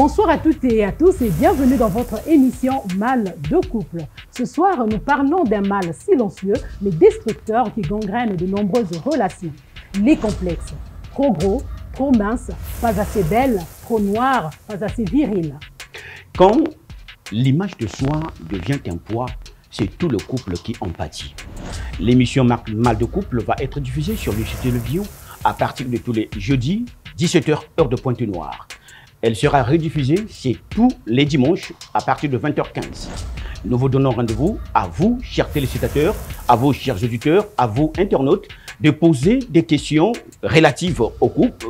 Bonsoir à toutes et à tous et bienvenue dans votre émission Mal de couple. Ce soir, nous parlons d'un mal silencieux mais destructeur qui gangrène de nombreuses relations. Les complexes. Trop gros, trop mince, pas assez belle, trop noire, pas assez virile. Quand l'image de soi devient un poids, c'est tout le couple qui en pâtit. L'émission Mal de couple va être diffusée sur le télévision à partir de tous les jeudis, 17h, heure de Pointe-Noire. Elle sera rediffusée, c'est tous les dimanches à partir de 20h15. Nous vous donnons rendez-vous à vous, chers téléspectateurs, à vous, chers auditeurs, à vous, internautes, de poser des questions relatives au couple,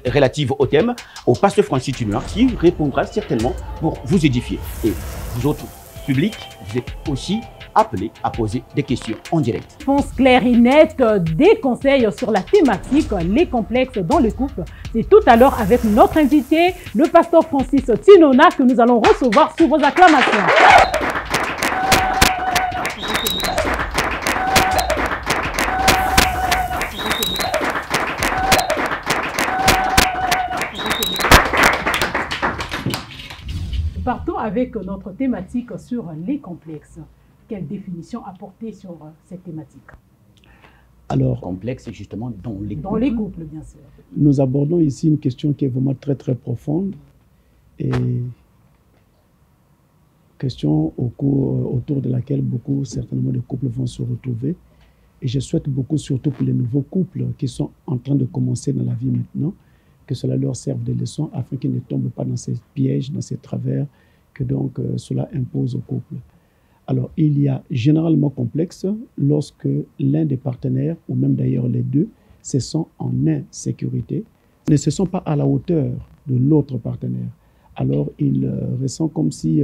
relatives au thème, au pasteur Francis Tunoir qui répondra certainement pour vous édifier. Et vous autres publics, vous êtes aussi appelés à poser des questions en direct. Réponse claire et nette, des conseils sur la thématique, les complexes dans le couple. C'est tout à l'heure avec notre invité, le pasteur Francis Tinona, que nous allons recevoir sous vos acclamations. Partons avec notre thématique sur les complexes. Quelle définition apporter sur cette thématique? Alors, Complexe, c'est justement dans les couples. Dans les couples, bien sûr. nous abordons ici une question qui est vraiment très très profonde et question autour de laquelle beaucoup certainement de couples vont se retrouver. Et je souhaite beaucoup, surtout pour les nouveaux couples qui sont en train de commencer dans la vie maintenant, que cela leur serve de leçon afin qu'ils ne tombent pas dans ces pièges, dans ces travers que donc cela impose au couple. Alors, il y a généralement complexe lorsque l'un des partenaires, ou même d'ailleurs les deux, se sent en insécurité, ne se sent pas à la hauteur de l'autre partenaire. Alors, il ressent comme si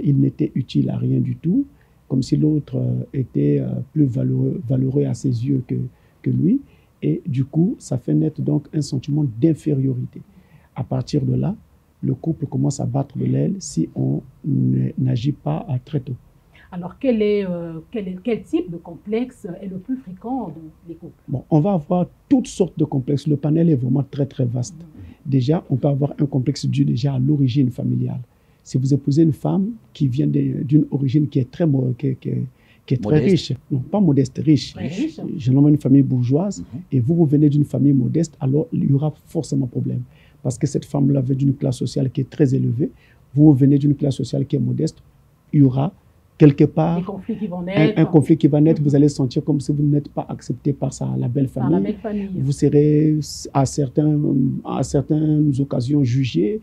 il n'était utile à rien du tout, comme si l'autre était plus valeureux à ses yeux que lui. Et du coup, ça fait naître donc un sentiment d'infériorité. À partir de là, le couple commence à battre de l'aile si on n'agit pas très tôt. Alors, quel type de complexe est le plus fréquent dans les couples? Bon, on va avoir toutes sortes de complexes. Le panel est vraiment très, très vaste. Déjà, on peut avoir un complexe dû déjà à l'origine familiale. Si vous épousez une femme qui vient d'une origine qui est très riche, non pas modeste, riche, généralement une famille bourgeoise, et vous venez d'une famille modeste, alors il y aura forcément problème. Parce que cette femme-là vient d'une classe sociale qui est très élevée, vous venez d'une classe sociale qui est modeste, il y aura quelque part un conflit qui va naître, vous allez sentir comme si vous n'êtes pas accepté par la belle famille. Vous serez à certaines occasions jugé,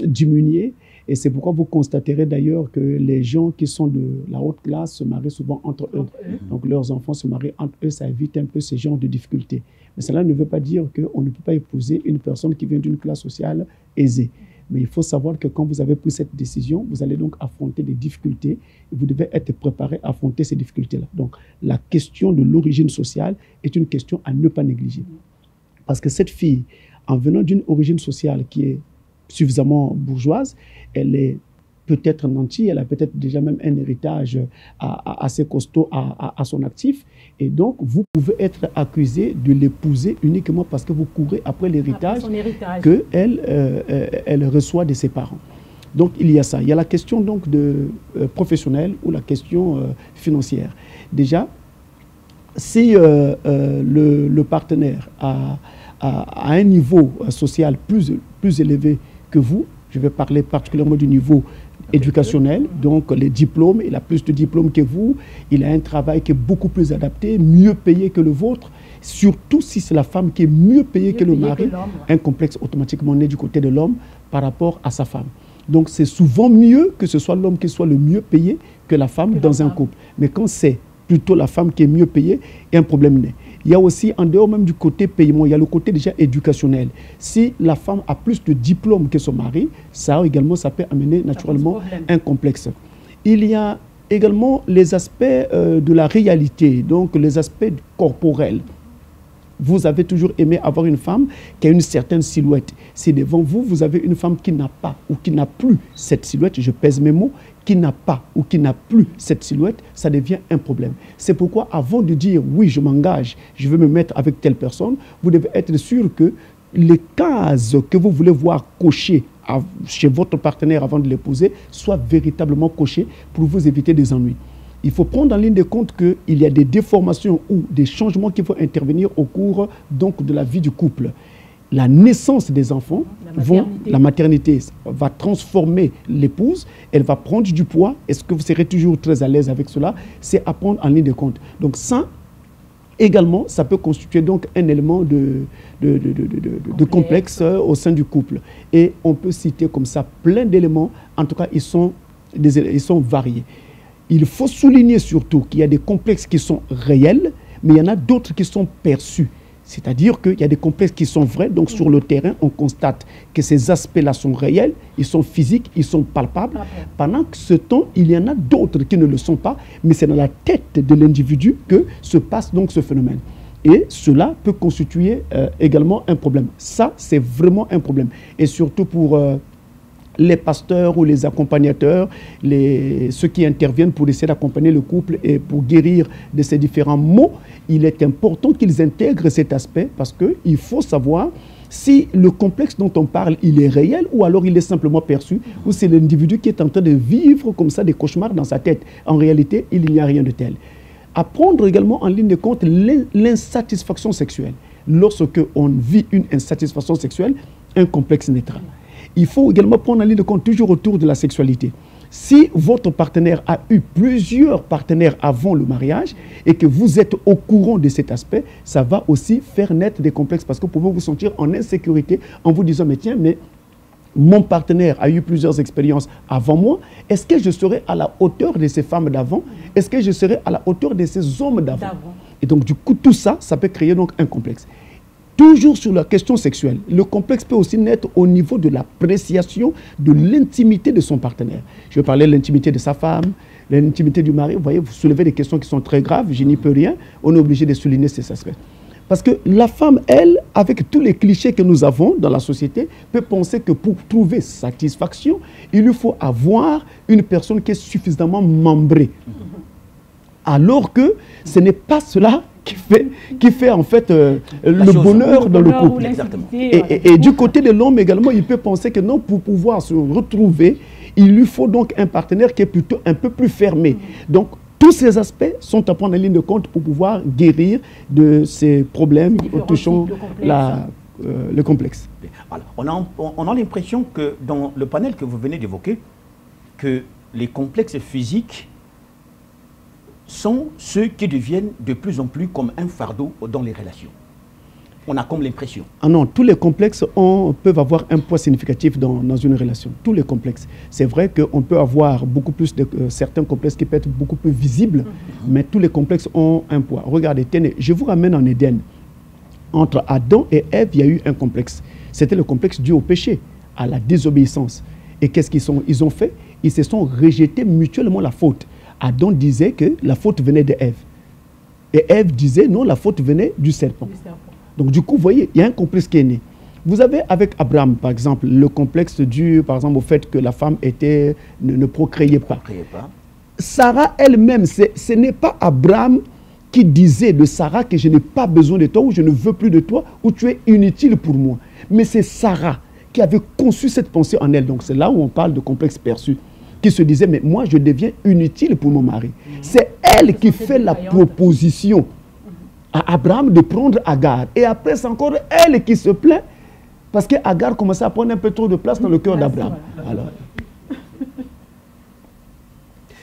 diminué. Et c'est pourquoi vous constaterez d'ailleurs que les gens qui sont de la haute classe se marient souvent entre eux. Donc leurs enfants se marient entre eux, ça évite un peu ce genre de difficultés. Mais cela ne veut pas dire qu'on ne peut pas épouser une personne qui vient d'une classe sociale aisée. Mais il faut savoir que quand vous avez pris cette décision, vous allez donc affronter des difficultés. Et vous devez être préparé à affronter ces difficultés-là. Donc la question de l'origine sociale est une question à ne pas négliger. Parce que cette fille, en venant d'une origine sociale qui est suffisamment bourgeoise, elle est peut-être nantie, elle a peut-être déjà même un héritage assez costaud à son actif. Et donc, vous pouvez être accusé de l'épouser uniquement parce que vous courez après l'héritage qu'elle reçoit de ses parents. Donc, il y a ça. Il y a la question donc professionnelle ou la question financière. Déjà, si le partenaire a un niveau social plus élevé que vous, je vais parler particulièrement du niveau éducationnel, donc les diplômes, il a plus de diplômes que vous, il a un travail qui est beaucoup plus adapté, mieux payé que le vôtre, surtout si c'est la femme qui est mieux payée que le mari, un complexe automatiquement naît du côté de l'homme par rapport à sa femme. Donc c'est souvent mieux que ce soit l'homme qui soit le mieux payé que la femme dans un couple. Mais quand c'est plutôt la femme qui est mieux payée, il y a un problème naît. Il y a aussi, en dehors même du côté paiement, il y a le côté déjà éducationnel. Si la femme a plus de diplômes que son mari, ça peut amener naturellement un complexe. Il y a également les aspects de la réalité, donc les aspects corporels. Vous avez toujours aimé avoir une femme qui a une certaine silhouette. Si devant vous, vous avez une femme qui n'a pas ou qui n'a plus cette silhouette, je pèse mes mots, qui n'a pas ou qui n'a plus cette silhouette, ça devient un problème. C'est pourquoi avant de dire oui, je m'engage, je veux me mettre avec telle personne, vous devez être sûr que les cases que vous voulez voir cochées chez votre partenaire avant de l'épouser soient véritablement cochées pour vous éviter des ennuis. Il faut prendre en ligne de compte qu'il y a des déformations ou des changements qui vont intervenir au cours donc, de la vie du couple. La naissance des enfants, la maternité va transformer l'épouse, elle va prendre du poids. Est-ce que vous serez toujours très à l'aise avec cela? C'est à prendre en ligne de compte. Donc ça, également, ça peut constituer donc un élément de complexe au sein du couple. Et on peut citer comme ça plein d'éléments. En tout cas, ils sont variés. Il faut souligner surtout qu'il y a des complexes qui sont réels, mais il y en a d'autres qui sont perçus. C'est-à-dire qu'il y a des complexes qui sont vrais, donc sur le terrain, on constate que ces aspects-là sont réels, ils sont physiques, ils sont palpables. Pendant que ce temps, il y en a d'autres qui ne le sont pas, mais c'est dans la tête de l'individu que se passe donc ce phénomène. Et cela peut constituer également un problème. Ça, c'est vraiment un problème. Et surtout pour les pasteurs ou les accompagnateurs, ceux qui interviennent pour essayer d'accompagner le couple et pour guérir de ces différents maux, il est important qu'ils intègrent cet aspect parce qu'il faut savoir si le complexe dont on parle, il est réel ou alors il est simplement perçu ou c'est l'individu qui est en train de vivre comme ça des cauchemars dans sa tête. En réalité, il n'y a rien de tel. À prendre également en ligne de compte l'insatisfaction sexuelle. Lorsque on vit une insatisfaction sexuelle, un complexe naîtra. Il faut également prendre en ligne de compte toujours autour de la sexualité. Si votre partenaire a eu plusieurs partenaires avant le mariage et que vous êtes au courant de cet aspect, ça va aussi faire naître des complexes parce que vous pouvez vous sentir en insécurité en vous disant « mais tiens, mais mon partenaire a eu plusieurs expériences avant moi. Est-ce que je serai à la hauteur de ces femmes d'avant? Est-ce que je serai à la hauteur de ces hommes d'avant ?» Et donc du coup, tout ça, ça peut créer donc un complexe. Toujours sur la question sexuelle, le complexe peut aussi naître au niveau de l'appréciation de l'intimité de son partenaire. Je vais parler de l'intimité de sa femme, l'intimité du mari. Vous voyez, vous soulevez des questions qui sont très graves, je n'y peux rien. On est obligé de souligner ces aspects. Parce que la femme, elle, avec tous les clichés que nous avons dans la société, peut penser que pour trouver satisfaction, il lui faut avoir une personne qui est suffisamment membrée. Alors que ce n'est pas cela qui fait en fait le bonheur dans le couple. Et du côté de l'homme également, il peut penser que non, pour pouvoir se retrouver, il lui faut donc un partenaire qui est plutôt un peu plus fermé. Donc, tous ces aspects sont à prendre en ligne de compte pour pouvoir guérir de ces problèmes touchant le complexe. Alors, on a l'impression que dans le panel que vous venez d'évoquer, que les complexes physiques sont ceux qui deviennent de plus en plus comme un fardeau dans les relations. On a comme l'impression. Ah non, tous les complexes peuvent avoir un poids significatif dans une relation. Tous les complexes. C'est vrai qu'on peut avoir beaucoup plus de certains complexes qui peuvent être beaucoup plus visibles, mais tous les complexes ont un poids. Regardez, tenez, je vous ramène en Éden. Entre Adam et Ève, il y a eu un complexe. C'était le complexe dû au péché, à la désobéissance. Et qu'est-ce qu'ils ont fait? Ils se sont rejetés mutuellement la faute. Adam disait que la faute venait de Ève. Et Ève disait non, la faute venait du serpent. Donc du coup, vous voyez, il y a un complexe qui est né. Vous avez avec Abraham, par exemple, le complexe dû, par exemple, au fait que la femme ne procréait pas. Sarah elle-même, ce n'est pas Abraham qui disait de Sarah que je n'ai pas besoin de toi ou je ne veux plus de toi ou tu es inutile pour moi. Mais c'est Sarah qui avait conçu cette pensée en elle. Donc c'est là où on parle de complexe perçu. Qui se disait, mais moi je deviens inutile pour mon mari. C'est elle qui fait la proposition à Abraham de prendre Agar. Et après, c'est encore elle qui se plaint parce qu'Agar commençait à prendre un peu trop de place dans le cœur d'Abraham. Alors...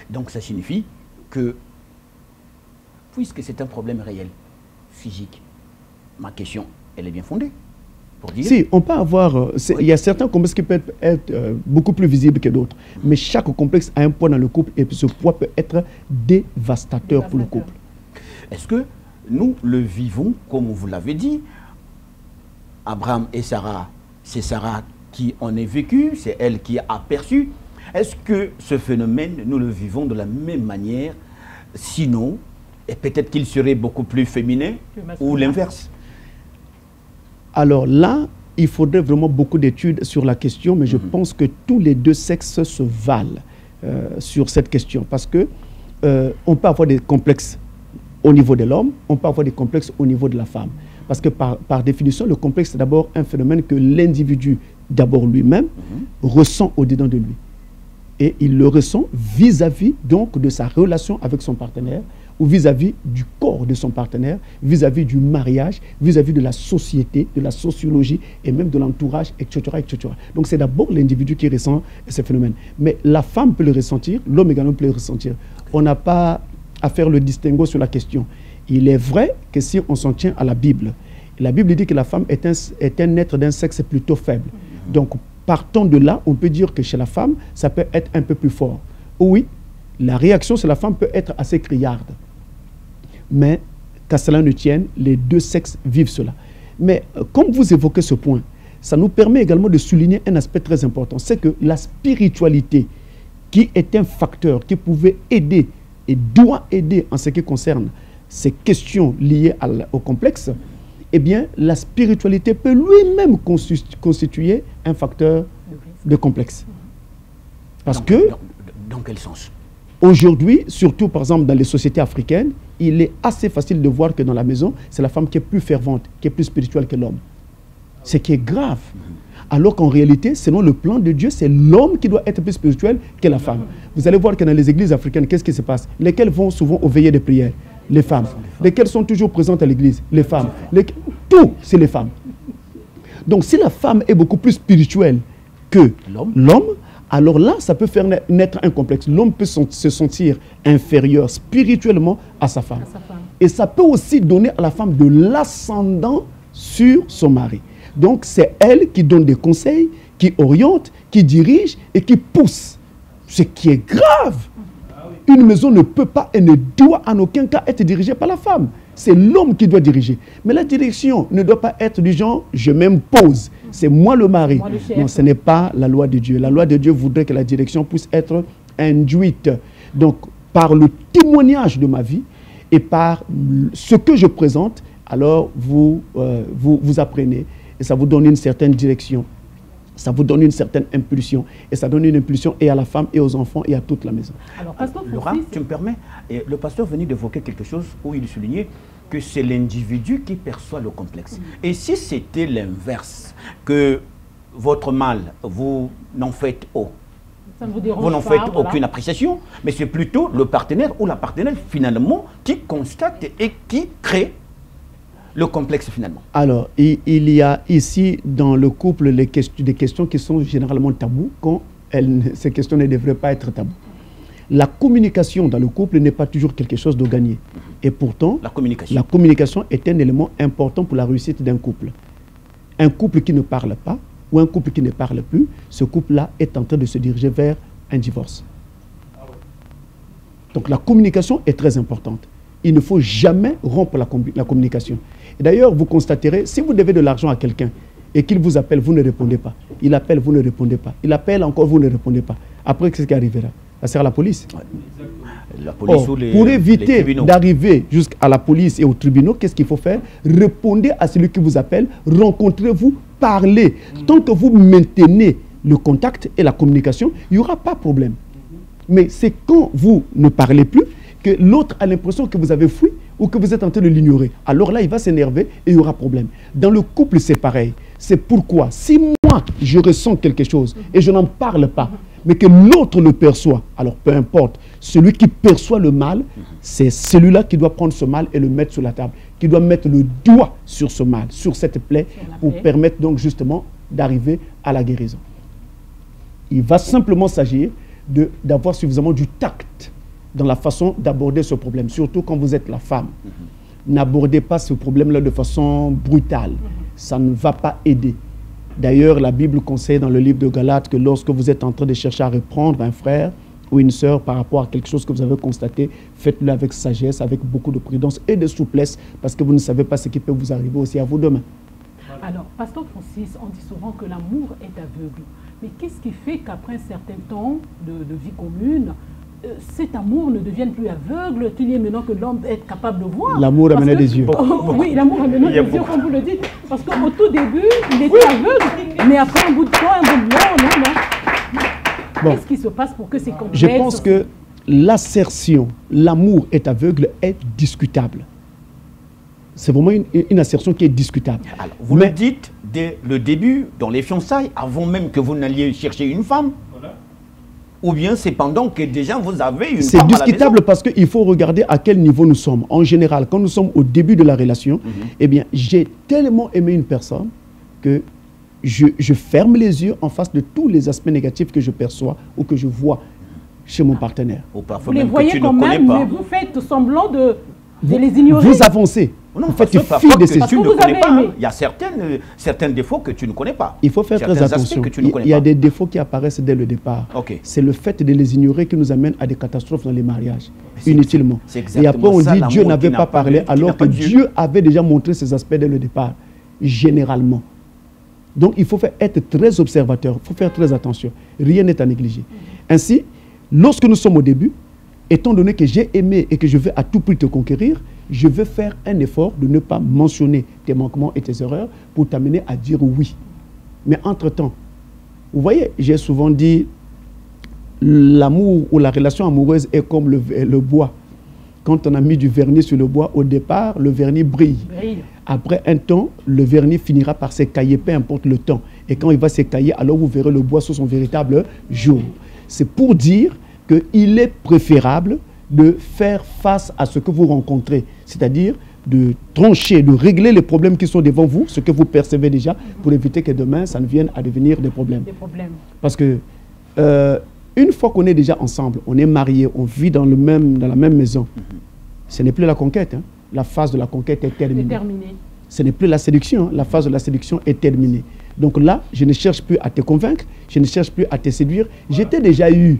Donc ça signifie que, puisque c'est un problème réel, physique, ma question, elle est bien fondée. Si, on peut avoir... il y a certains complexes qui peuvent être beaucoup plus visibles que d'autres. Mais chaque complexe a un poids dans le couple et ce poids peut être dévastateur pour le couple. Est-ce que nous le vivons, comme vous l'avez dit, Abraham et Sarah, c'est Sarah qui en est vécu, c'est elle qui a perçu. Est-ce que ce phénomène, nous le vivons de la même manière? Sinon, et peut-être qu'il serait beaucoup plus féminin ou l'inverse? Alors là, il faudrait vraiment beaucoup d'études sur la question, mais je pense que tous les deux sexes se valent sur cette question. Parce que on peut avoir des complexes au niveau de l'homme, on peut avoir des complexes au niveau de la femme. Parce que par définition, le complexe, c'est d'abord un phénomène que l'individu, d'abord lui-même, ressent au-dedans de lui. Et il le ressent vis-à-vis donc de sa relation avec son partenaire, ou vis-à-vis du corps de son partenaire, vis-à-vis du mariage, vis-à-vis de la société, de la sociologie et même de l'entourage, etc., etc. Donc c'est d'abord l'individu qui ressent ces phénomènes. Mais la femme peut le ressentir, l'homme également peut le ressentir. On n'a pas à faire le distinguo sur la question. Il est vrai que si on s'en tient à la Bible dit que la femme est un être d'un sexe plutôt faible. Donc partant de là, on peut dire que chez la femme, ça peut être un peu plus fort. Oui, la réaction sur la femme peut être assez criarde. Mais qu'à cela ne tienne, les deux sexes vivent cela. Mais comme vous évoquez ce point, ça nous permet également de souligner un aspect très important. C'est que la spiritualité, qui est un facteur qui pouvait aider et doit aider en ce qui concerne ces questions liées au complexe, eh bien, la spiritualité peut lui-même constituer un facteur de complexe. Parce que... Dans quel sens? Aujourd'hui, surtout par exemple dans les sociétés africaines, il est assez facile de voir que dans la maison, c'est la femme qui est plus fervente, qui est plus spirituelle que l'homme. Ce qui est grave. Alors qu'en réalité, selon le plan de Dieu, c'est l'homme qui doit être plus spirituel que la femme. Vous allez voir que dans les églises africaines, qu'est-ce qui se passe? Lesquelles vont souvent aux veillées de prière? Les femmes. Lesquelles sont toujours présentes à l'église? Les femmes. Tout, c'est les femmes. Donc si la femme est beaucoup plus spirituelle que l'homme, alors là, ça peut faire naître un complexe. L'homme peut se sentir inférieur spirituellement à sa femme. Et ça peut aussi donner à la femme de l'ascendant sur son mari. Donc, c'est elle qui donne des conseils, qui oriente, qui dirige et qui pousse. Ce qui est grave. Une maison ne peut pas et ne doit en aucun cas être dirigée par la femme. C'est l'homme qui doit diriger. Mais la direction ne doit pas être du genre « je m'impose ». C'est moi le mari. Non, ce n'est pas la loi de Dieu. La loi de Dieu voudrait que la direction puisse être induite. Donc, par le témoignage de ma vie et par ce que je présente, alors vous apprenez et ça vous donne une certaine direction. Ça vous donne une certaine impulsion. Et ça donne une impulsion et à la femme, et aux enfants, et à toute la maison. Alors, Laura, tu me permets, le pasteur venait d'évoquer quelque chose où il soulignait que c'est l'individu qui perçoit le complexe. Et si c'était l'inverse, que votre mal, vous n'en faites aucune appréciation, mais c'est plutôt le partenaire ou la partenaire finalement qui constate et qui crée le complexe finalement. Alors, il y a ici dans le couple des questions qui sont généralement tabous quand ces questions ne devraient pas être tabous. La communication dans le couple n'est pas toujours quelque chose de gagné. Et pourtant, la communication est un élément important pour la réussite d'un couple. Un couple qui ne parle pas ou un couple qui ne parle plus, ce couple-là est en train de se diriger vers un divorce. Donc la communication est très importante. Il ne faut jamais rompre la communication. Et d'ailleurs, vous constaterez, si vous devez de l'argent à quelqu'un et qu'il vous appelle, vous ne répondez pas. Il appelle, vous ne répondez pas. Il appelle encore, vous ne répondez pas. Après, qu'est-ce qui arrivera? Ça sert à la police. La police pour éviter d'arriver jusqu'à la police et aux tribunaux, qu'est-ce qu'il faut faire? Répondez à celui qui vous appelle, rencontrez-vous, parlez. Tant que vous maintenez le contact et la communication, il n'y aura pas de problème. Mais c'est quand vous ne parlez plus que l'autre a l'impression que vous avez fui ou que vous êtes en train de l'ignorer. Alors là, il va s'énerver et il y aura problème. Dans le couple, c'est pareil. C'est pourquoi, si moi, je ressens quelque chose et je n'en parle pas, mais que l'autre le perçoit, alors peu importe, celui qui perçoit le mal, c'est celui-là qui doit prendre ce mal et le mettre sur la table, qui doit mettre le doigt sur ce mal, sur cette plaie, pour permettre donc justement d'arriver à la guérison. Il va simplement s'agir d'avoir suffisamment du tact dans la façon d'aborder ce problème, surtout quand vous êtes la femme. N'abordez pas ce problème-là de façon brutale. Ça ne va pas aider. D'ailleurs, la Bible conseille dans le livre de Galates que lorsque vous êtes en train de chercher à reprendre un frère ou une sœur par rapport à quelque chose que vous avez constaté, faites-le avec sagesse, avec beaucoup de prudence et de souplesse, parce que vous ne savez pas ce qui peut vous arriver aussi à vous demain. Alors, Pasteur Francis, on dit souvent que l'amour est aveugle. Mais qu'est-ce qui fait qu'après un certain temps de vie commune, cet amour ne devienne plus aveugle, qu'il y ait maintenant que l'homme est capable de voir? L'amour a mené des yeux. Oui, l'amour a mené des yeux, comme vous le dites. Parce qu'au tout début, il était aveugle, mais après un bout de temps, non. Qu'est-ce qui se passe pour que ces complexes... Je pense que l'assertion, l'amour est aveugle, est discutable. C'est vraiment une assertion qui est discutable. Alors, vous le dites dès le début, dans les fiançailles, avant même que vous n'alliez chercher une femme. Ou bien c'est pendant que déjà vous avez une femme à la maison. C'est discutable parce qu'il faut regarder à quel niveau nous sommes. En général, quand nous sommes au début de la relation, eh bien, j'ai tellement aimé une personne que je ferme les yeux en face de tous les aspects négatifs que je perçois ou que je vois chez mon partenaire. Vous les voyez quand même, mais vous faites semblant de les ignorer. Vous avancez. Non, vous faites fi de ces tu ne connais pas. Il y a certains défauts que tu ne connais pas. Il faut faire très attention. Il y a des défauts qui apparaissent dès le départ. C'est le fait de les ignorer qui nous amène à des catastrophes dans les mariages, inutilement. Et après on dit Dieu n'avait pas parlé alors que Dieu avait déjà montré ces aspects dès le départ, généralement. Donc il faut être très observateur, il faut faire très attention. Rien n'est à négliger. Ainsi, lorsque nous sommes au début, étant donné que j'ai aimé et que je veux à tout prix te conquérir, je vais faire un effort de ne pas mentionner tes manquements et tes erreurs pour t'amener à dire oui. Mais entre-temps, vous voyez, j'ai souvent dit, l'amour ou la relation amoureuse est comme le bois. Quand on a mis du vernis sur le bois, au départ, le vernis brille. Après un temps, le vernis finira par s'écailler, peu importe le temps. Et quand il va s'écailler, alors vous verrez le bois sous son véritable jour. C'est pour dire qu'il est préférable de faire face à ce que vous rencontrez, c'est-à-dire de trancher, de régler les problèmes qui sont devant vous, ce que vous percevez déjà, pour éviter que demain, ça ne vienne à devenir des problèmes. Parce que une fois qu'on est déjà ensemble, on est mariés, on vit dans la même maison, ce n'est plus la conquête. Hein. La phase de la conquête est terminée. Ce n'est plus la séduction, hein. La phase de la séduction est terminée. Donc là, je ne cherche plus à te convaincre, je ne cherche plus à te séduire, j'étais déjà eu.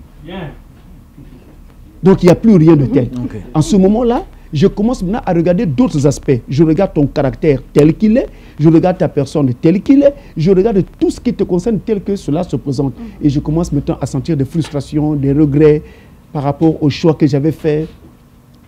Donc, il n'y a plus rien de tel. En ce moment-là, je commence maintenant à regarder d'autres aspects. Je regarde ton caractère tel qu'il est, je regarde ta personne telle qu'il est, je regarde tout ce qui te concerne tel que cela se présente. Et je commence maintenant à sentir des frustrations, des regrets par rapport aux choix que j'avais faits,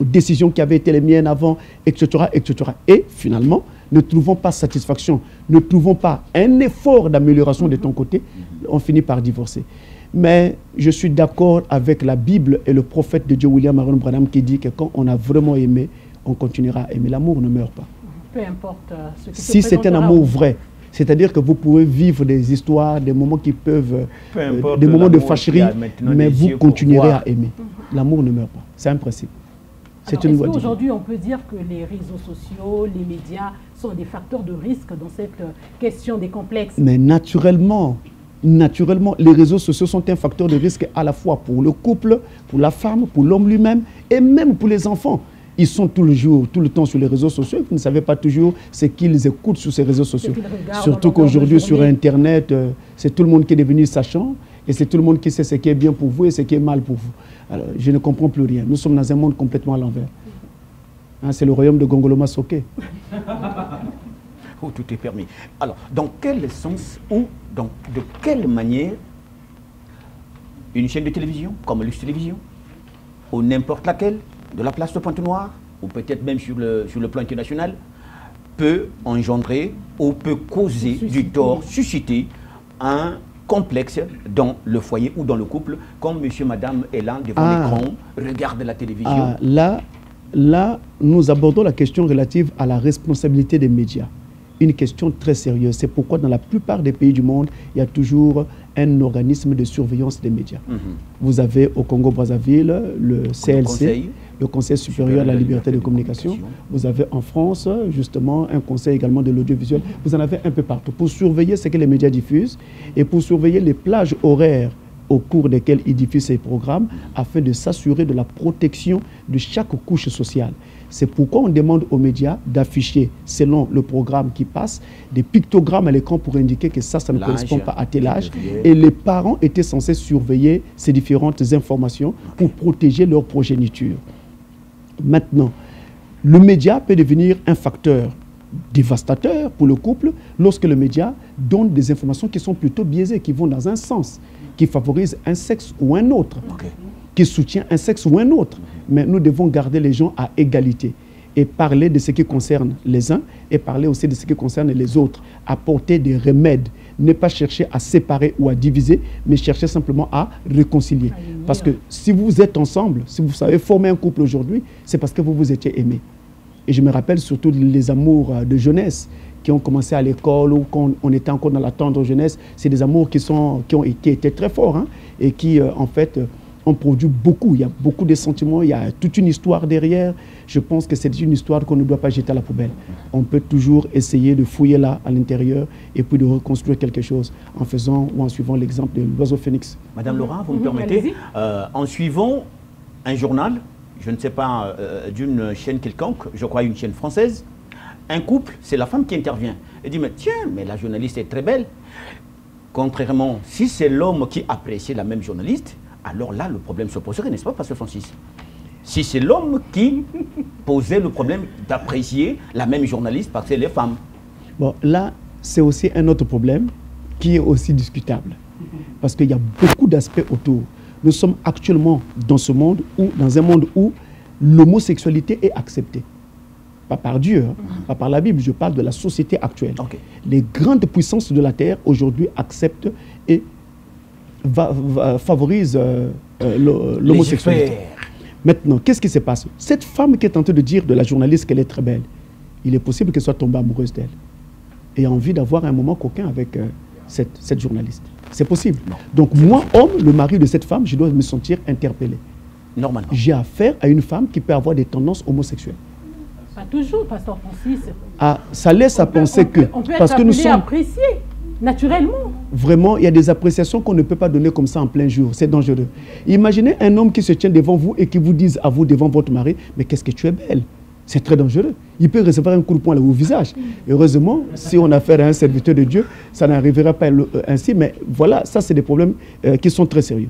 aux décisions qui avaient été les miennes avant, etc., etc. Et finalement, ne trouvons pas satisfaction, ne trouvons pas un effort d'amélioration de ton côté, on finit par divorcer. Mais je suis d'accord avec la Bible et le prophète de Dieu, William Marion Branham, qui dit que quand on a vraiment aimé, on continuera à aimer. L'amour ne meurt pas. Peu importe ce qui si c'est un amour vrai, c'est-à-dire que vous pouvez vivre des histoires, des moments qui peuvent, des moments de fâcherie, mais vous continuerez à aimer. L'amour ne meurt pas. C'est un principe. Est-ce qu'aujourd'hui, on peut dire que les réseaux sociaux, les médias sont des facteurs de risque dans cette question des complexes? Mais naturellement, les réseaux sociaux sont un facteur de risque à la fois pour le couple, pour la femme, pour l'homme lui-même et même pour les enfants. Ils sont tout le temps sur les réseaux sociaux. Vous ne savez pas toujours ce qu'ils écoutent sur ces réseaux sociaux. Surtout qu'aujourd'hui, sur Internet, c'est tout le monde qui est devenu sachant et c'est tout le monde qui sait ce qui est bien pour vous et ce qui est mal pour vous. Alors, je ne comprends plus rien. Nous sommes dans un monde complètement à l'envers. Hein, c'est le royaume de Gongoloma Soké. Où tout est permis. Alors, dans quel sens ou de quelle manière une chaîne de télévision, comme Luxe Télévision, ou n'importe laquelle, de la place de Pointe-Noire, ou peut-être même sur le plan international, peut engendrer ou peut causer du tort, susciter un complexe dans le foyer ou dans le couple, comme monsieur, madame est là devant l'écran, regarde la télévision. Là, nous abordons la question relative à la responsabilité des médias. Une question très sérieuse. C'est pourquoi dans la plupart des pays du monde, il y a toujours un organisme de surveillance des médias. Vous avez au Congo-Brazzaville le CLC, le Conseil supérieur à la liberté de communication. Vous avez en France, justement, un conseil également de l'audiovisuel. Vous en avez un peu partout pour surveiller ce que les médias diffusent et pour surveiller les plages horaires au cours desquelles ils diffusent ces programmes afin de s'assurer de la protection de chaque couche sociale. C'est pourquoi on demande aux médias d'afficher, selon le programme qui passe, des pictogrammes à l'écran pour indiquer que ça ne correspond pas à tel âge. Et les parents étaient censés surveiller ces différentes informations pour protéger leur progéniture. Maintenant, le média peut devenir un facteur dévastateur pour le couple lorsque le média donne des informations qui sont plutôt biaisées, qui vont dans un sens, qui favorisent un sexe ou un autre, qui soutient un sexe ou un autre. Mais nous devons garder les gens à égalité et parler de ce qui concerne les uns et parler aussi de ce qui concerne les autres, apporter des remèdes, ne pas chercher à séparer ou à diviser, mais chercher simplement à réconcilier. Parce que si vous êtes ensemble, si vous savez former un couple aujourd'hui, c'est parce que vous vous étiez aimés. Et je me rappelle surtout les amours de jeunesse qui ont commencé à l'école ou quand on était encore dans la tendre jeunesse. C'est des amours qui ont été très forts, hein, et qui, en fait, ont produit beaucoup. Il y a beaucoup de sentiments, il y a toute une histoire derrière. Je pense que c'est une histoire qu'on ne doit pas jeter à la poubelle. On peut toujours essayer de fouiller là, à l'intérieur, et puis de reconstruire quelque chose en faisant ou en suivant l'exemple de l'oiseau phénix. Madame Laura, vous me permettez, en suivant un journal, je ne sais pas, d'une chaîne quelconque, je crois une chaîne française, un couple, c'est la femme qui intervient. Elle dit, mais tiens, mais la journaliste est très belle. Contrairement, si c'est l'homme qui appréciait la même journaliste, alors là, le problème se poserait, n'est-ce pas, Pasteur Francis? Si c'est l'homme qui posait le problème d'apprécier la même journaliste parce que c'est les femmes. Bon, là, c'est aussi un autre problème qui est aussi discutable. Parce qu'il y a beaucoup d'aspects autour. Nous sommes actuellement dans ce monde, dans un monde où l'homosexualité est acceptée. Pas par Dieu, hein, pas par la Bible, je parle de la société actuelle. Okay. Les grandes puissances de la Terre aujourd'hui acceptent et favorisent l'homosexualité. Maintenant, qu'est-ce qui se passe? Cette femme qui est en train de dire de la journaliste qu'elle est très belle, il est possible qu'elle soit tombée amoureuse d'elle et a envie d'avoir un moment coquin avec cette journaliste. C'est possible. Non. Donc moi, homme, le mari de cette femme, je dois me sentir interpellé. Normalement. J'ai affaire à une femme qui peut avoir des tendances homosexuelles. Pas toujours, Pasteur Francis. Ah, ça laisse à penser que... On peut parce que nous sommes appréciés, naturellement. Vraiment, il y a des appréciations qu'on ne peut pas donner comme ça en plein jour. C'est dangereux. Imaginez un homme qui se tient devant vous et qui vous dise à vous, devant votre mari, mais qu'est-ce que tu es belle. C'est très dangereux. Il peut recevoir un coup de poing au visage. Heureusement, si on a affaire à un serviteur de Dieu, ça n'arrivera pas ainsi. Mais voilà, ça, c'est des problèmes qui sont très sérieux.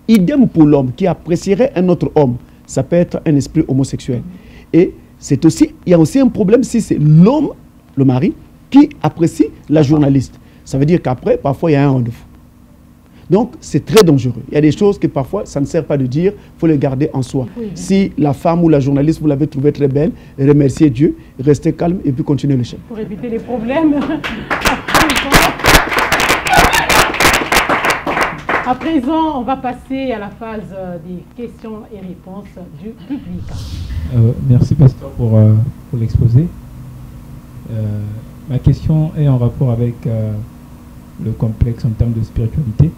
Idem pour l'homme qui apprécierait un autre homme. Ça peut être un esprit homosexuel. Et il y a aussi un problème si c'est l'homme, le mari, qui apprécie la journaliste. Ça veut dire qu'après, parfois, il y a un rendez-vous. Donc, c'est très dangereux. Il y a des choses que parfois, ça ne sert pas de dire, il faut les garder en soi. Oui. Si la femme ou la journaliste, vous l'avez trouvée très belle, remerciez Dieu, restez calme et puis continuez le chemin. Pour éviter les problèmes. À présent, on va passer à la phase des questions et réponses du public. Merci, Pasteur, pour l'exposé. Ma question est en rapport avec le complexe en termes de spiritualité.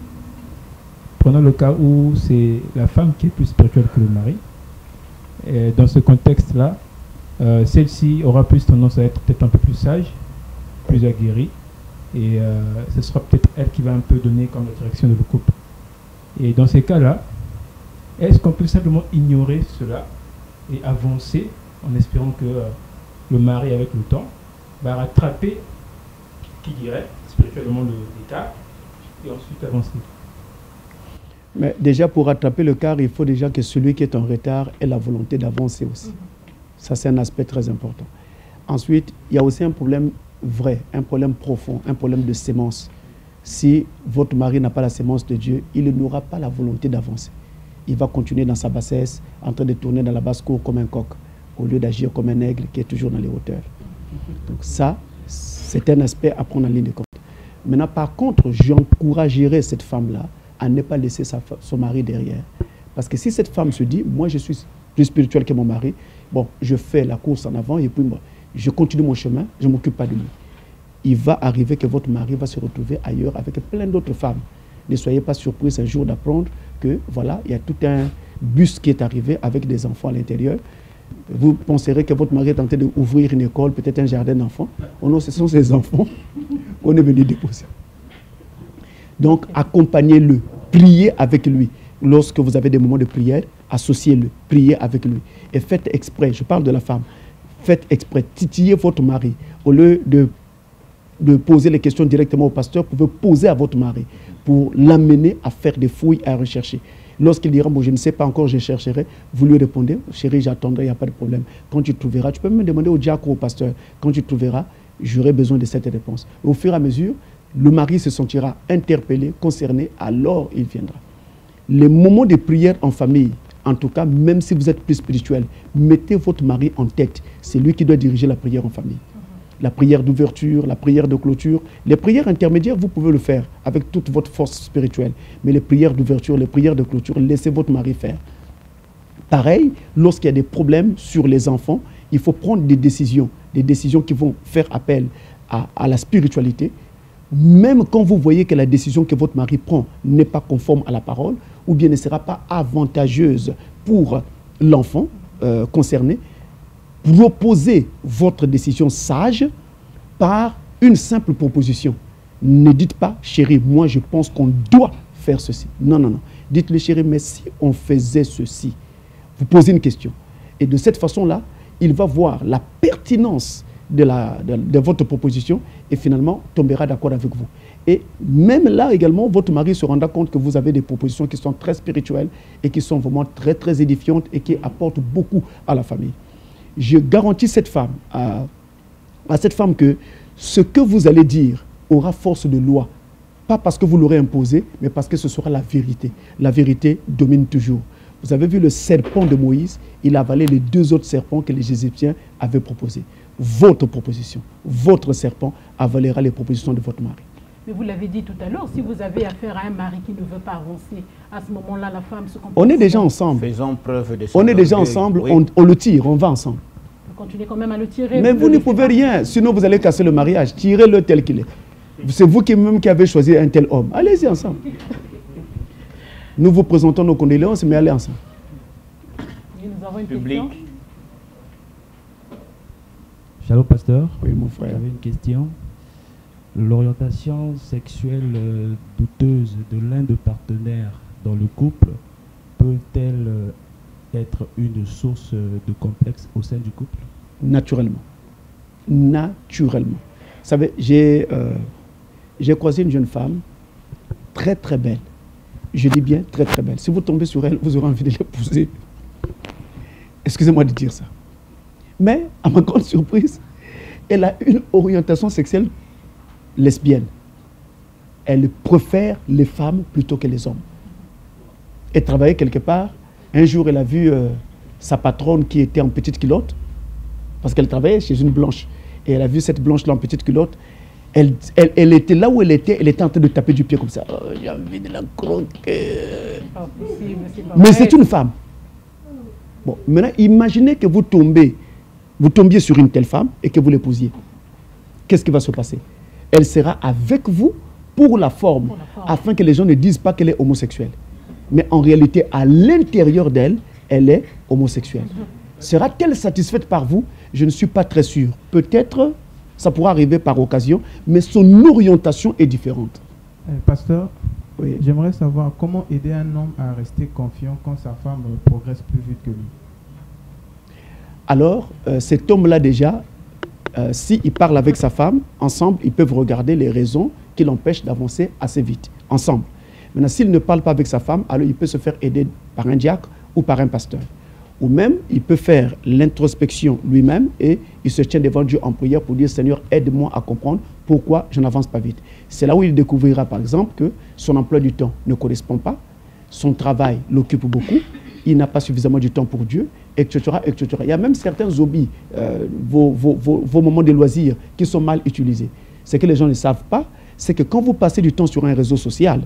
Prenons le cas où c'est la femme qui est plus spirituelle que le mari. Et dans ce contexte-là, celle-ci aura plus tendance à être peut-être un peu plus sage, plus aguerrie. Et ce sera peut-être elle qui va un peu donner comme la direction de le couple. Et dans ces cas-là, est-ce qu'on peut simplement ignorer cela et avancer en espérant que le mari, avec le temps, va rattraper, qui dirait, spirituellement l'écart et ensuite avancer? Mais déjà, pour rattraper le quart, il faut déjà que celui qui est en retard ait la volonté d'avancer aussi. Ça, c'est un aspect très important. Ensuite, il y a aussi un problème vrai, un problème profond, un problème de sémence. Si votre mari n'a pas la sémence de Dieu, il n'aura pas la volonté d'avancer. Il va continuer dans sa bassesse, en train de tourner dans la basse-cour comme un coq, au lieu d'agir comme un aigle qui est toujours dans les hauteurs. Donc ça, c'est un aspect à prendre en ligne de compte. Maintenant, par contre, j'encouragerais cette femme-là à ne pas laisser son mari derrière. Parce que si cette femme se dit, moi je suis plus spirituel que mon mari, bon, je fais la course en avant et puis moi, je continue mon chemin, je ne m'occupe pas de lui. Il va arriver que votre mari va se retrouver ailleurs avec plein d'autres femmes. Ne soyez pas surpris un jour d'apprendre que voilà, il y a tout un bus qui est arrivé avec des enfants à l'intérieur. Vous penserez que votre mari est en train d'ouvrir une école, peut-être un jardin d'enfants. Oh non, ce sont ces enfants qu'on est venu déposer. Donc, accompagnez-le, priez avec lui. Lorsque vous avez des moments de prière, associez-le, priez avec lui. Et faites exprès, je parle de la femme, faites exprès, titillez votre mari. Au lieu de poser les questions directement au pasteur, vous pouvez poser à votre mari pour l'amener à faire des fouilles, à rechercher. Lorsqu'il dira, bon, je ne sais pas encore, je chercherai, vous lui répondez, chérie, j'attendrai, il n'y a pas de problème. Quand tu trouveras, tu peux même demander au diacre ou au pasteur, quand tu trouveras, j'aurai besoin de cette réponse. Au fur et à mesure, le mari se sentira interpellé, concerné, alors il viendra. Les moments de prière en famille, en tout cas, même si vous êtes plus spirituel, mettez votre mari en tête. C'est lui qui doit diriger la prière en famille. La prière d'ouverture, la prière de clôture. Les prières intermédiaires, vous pouvez le faire avec toute votre force spirituelle. Mais les prières d'ouverture, les prières de clôture, laissez votre mari faire. Pareil, lorsqu'il y a des problèmes sur les enfants, il faut prendre des décisions qui vont faire appel à la spiritualité, même quand vous voyez que la décision que votre mari prend n'est pas conforme à la parole, ou bien ne sera pas avantageuse pour l'enfant concerné, proposez votre décision sage par une simple proposition. Ne dites pas, chérie, moi je pense qu'on doit faire ceci. Non, non, non. Dites-le, chérie, mais si on faisait ceci, vous posez une question. Et de cette façon-là, il va voir la pertinence de votre proposition et finalement tombera d'accord avec vous. Et même là également, votre mari se rendra compte que vous avez des propositions qui sont très spirituelles et qui sont vraiment très, très édifiantes et qui apportent beaucoup à la famille. Je garantis cette femme, à cette femme que ce que vous allez dire aura force de loi. Pas parce que vous l'aurez imposé, mais parce que ce sera la vérité. La vérité domine toujours. Vous avez vu le serpent de Moïse, il a avalé les 2 autres serpents que les Égyptiens avaient proposés. Votre proposition, votre serpent avalera les propositions de votre mari. Mais vous l'avez dit tout à l'heure, si vous avez affaire à un mari qui ne veut pas avancer, à ce moment-là, la femme se comporte. On est déjà ensemble. Faisons preuve de on est déjà ensemble, oui. on le tire, on va ensemble. Vous continuez quand même à le tirer. Mais vous ne pouvez rien, sinon vous allez casser le mariage. Tirez-le tel qu'il est. C'est vous même qui avez choisi un tel homme. Allez-y ensemble. Nous vous présentons nos condoléances, mais allez ensemble. Et nous avons une question. Shalom, pasteur. Oui, mon frère. J'avais une question. L'orientation sexuelle douteuse de l'un des partenaires dans le couple peut-elle être une source de complexe au sein du couple? Naturellement. Naturellement. Vous savez, j'ai croisé une jeune femme très très belle. Je dis bien très très belle. Si vous tombez sur elle, vous aurez envie de l'épouser. Excusez-moi de dire ça. Mais, à ma grande surprise, elle a une orientation sexuelle lesbienne. Elle préfère les femmes plutôt que les hommes. Elle travaillait quelque part. Un jour, elle a vu sa patronne qui était en petite culotte, parce qu'elle travaillait chez une blanche. Et elle a vu cette blanche-là en petite culotte. Elle était là où elle était en train de taper du pied comme ça. Oh, j'ai envie de la croquer. Mais c'est une femme. Bon, maintenant, imaginez que vous tombiez sur une telle femme et que vous l'épousiez. Qu'est-ce qui va se passer? Elle sera avec vous pour la forme, afin que les gens ne disent pas qu'elle est homosexuelle. Mais en réalité, à l'intérieur d'elle, elle est homosexuelle. Sera-t-elle satisfaite par vous? Je ne suis pas très sûr. Peut-être, ça pourra arriver par occasion, mais son orientation est différente. Pasteur, oui. J'aimerais savoir comment aider un homme à rester confiant quand sa femme progresse plus vite que lui. Alors, cet homme-là déjà, s'il parle avec sa femme, ensemble, ils peuvent regarder les raisons qui l'empêchent d'avancer assez vite, ensemble. Maintenant, s'il ne parle pas avec sa femme, alors il peut se faire aider par un diacre ou par un pasteur. Ou même, il peut faire l'introspection lui-même et il se tient devant Dieu en prière pour dire « Seigneur, aide-moi à comprendre pourquoi je n'avance pas vite ». C'est là où il découvrira, par exemple, que son emploi du temps ne correspond pas, son travail l'occupe beaucoup, il n'a pas suffisamment de temps pour Dieu, etc., etc. Il y a même certains hobbies, vos moments de loisirs qui sont mal utilisés. Ce que les gens ne savent pas, c'est que quand vous passez du temps sur un réseau social,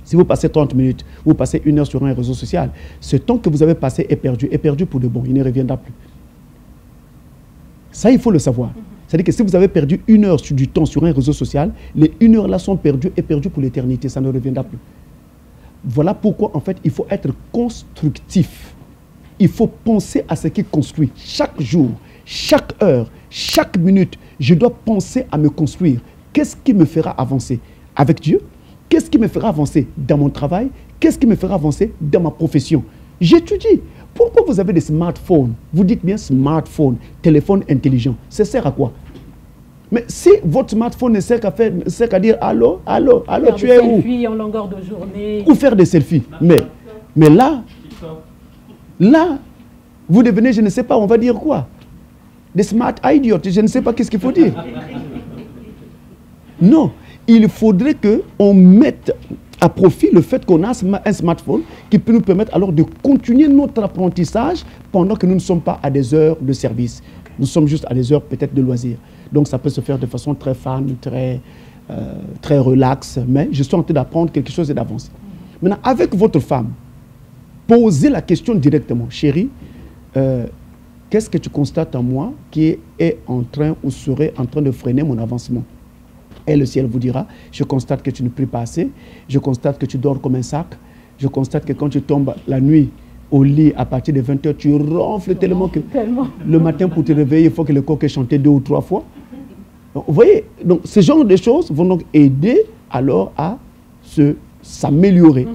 si vous passez 30 minutes, vous passez 1 heure sur un réseau social, ce temps que vous avez passé est perdu pour de bon, il ne reviendra plus. Ça, il faut le savoir. C'est-à-dire que si vous avez perdu 1 heure du temps sur un réseau social, les 1 heure là sont perdues et perdues pour l'éternité, ça ne reviendra plus. Voilà pourquoi, en fait, il faut être constructif. Il faut penser à ce qui construit. Chaque jour, chaque heure, chaque minute, je dois penser à me construire. Qu'est-ce qui me fera avancer avec Dieu? Qu'est-ce qui me fera avancer dans mon travail? Qu'est-ce qui me fera avancer dans ma profession? J'étudie. Pourquoi vous avez des smartphones? Vous dites bien smartphone, téléphone intelligent. Ça sert à quoi? Mais si votre smartphone ne sert qu'à dire allô, allô, allô, tu es où? Selfies en longueur de journée. Ou faire des selfies. Mais là, vous devenez, je ne sais pas, on va dire quoi? Des smart idiots, je ne sais pas qu'est-ce qu'il faut dire. Non, il faudrait qu'on mette à profit le fait qu'on a un smartphone qui peut nous permettre alors de continuer notre apprentissage pendant que nous ne sommes pas à des heures de service. Nous sommes juste à des heures peut-être de loisirs. Donc ça peut se faire de façon très fun, très relax, mais je suis en train d'apprendre quelque chose et d'avancer. Maintenant, avec votre femme, posez la question directement. Chérie, qu'est-ce que tu constates en moi qui est en train ou serait en train de freiner mon avancement? Et le ciel vous dira, je constate que tu ne pries pas assez, je constate que tu dors comme un sac, je constate que quand tu tombes la nuit au lit à partir de 20h, tu ronfles tellement que le matin pour te réveiller, il faut que le coq ait chanté 2 ou 3 fois. Donc, vous voyez, donc, ce genre de choses vont donc aider alors à s'améliorer.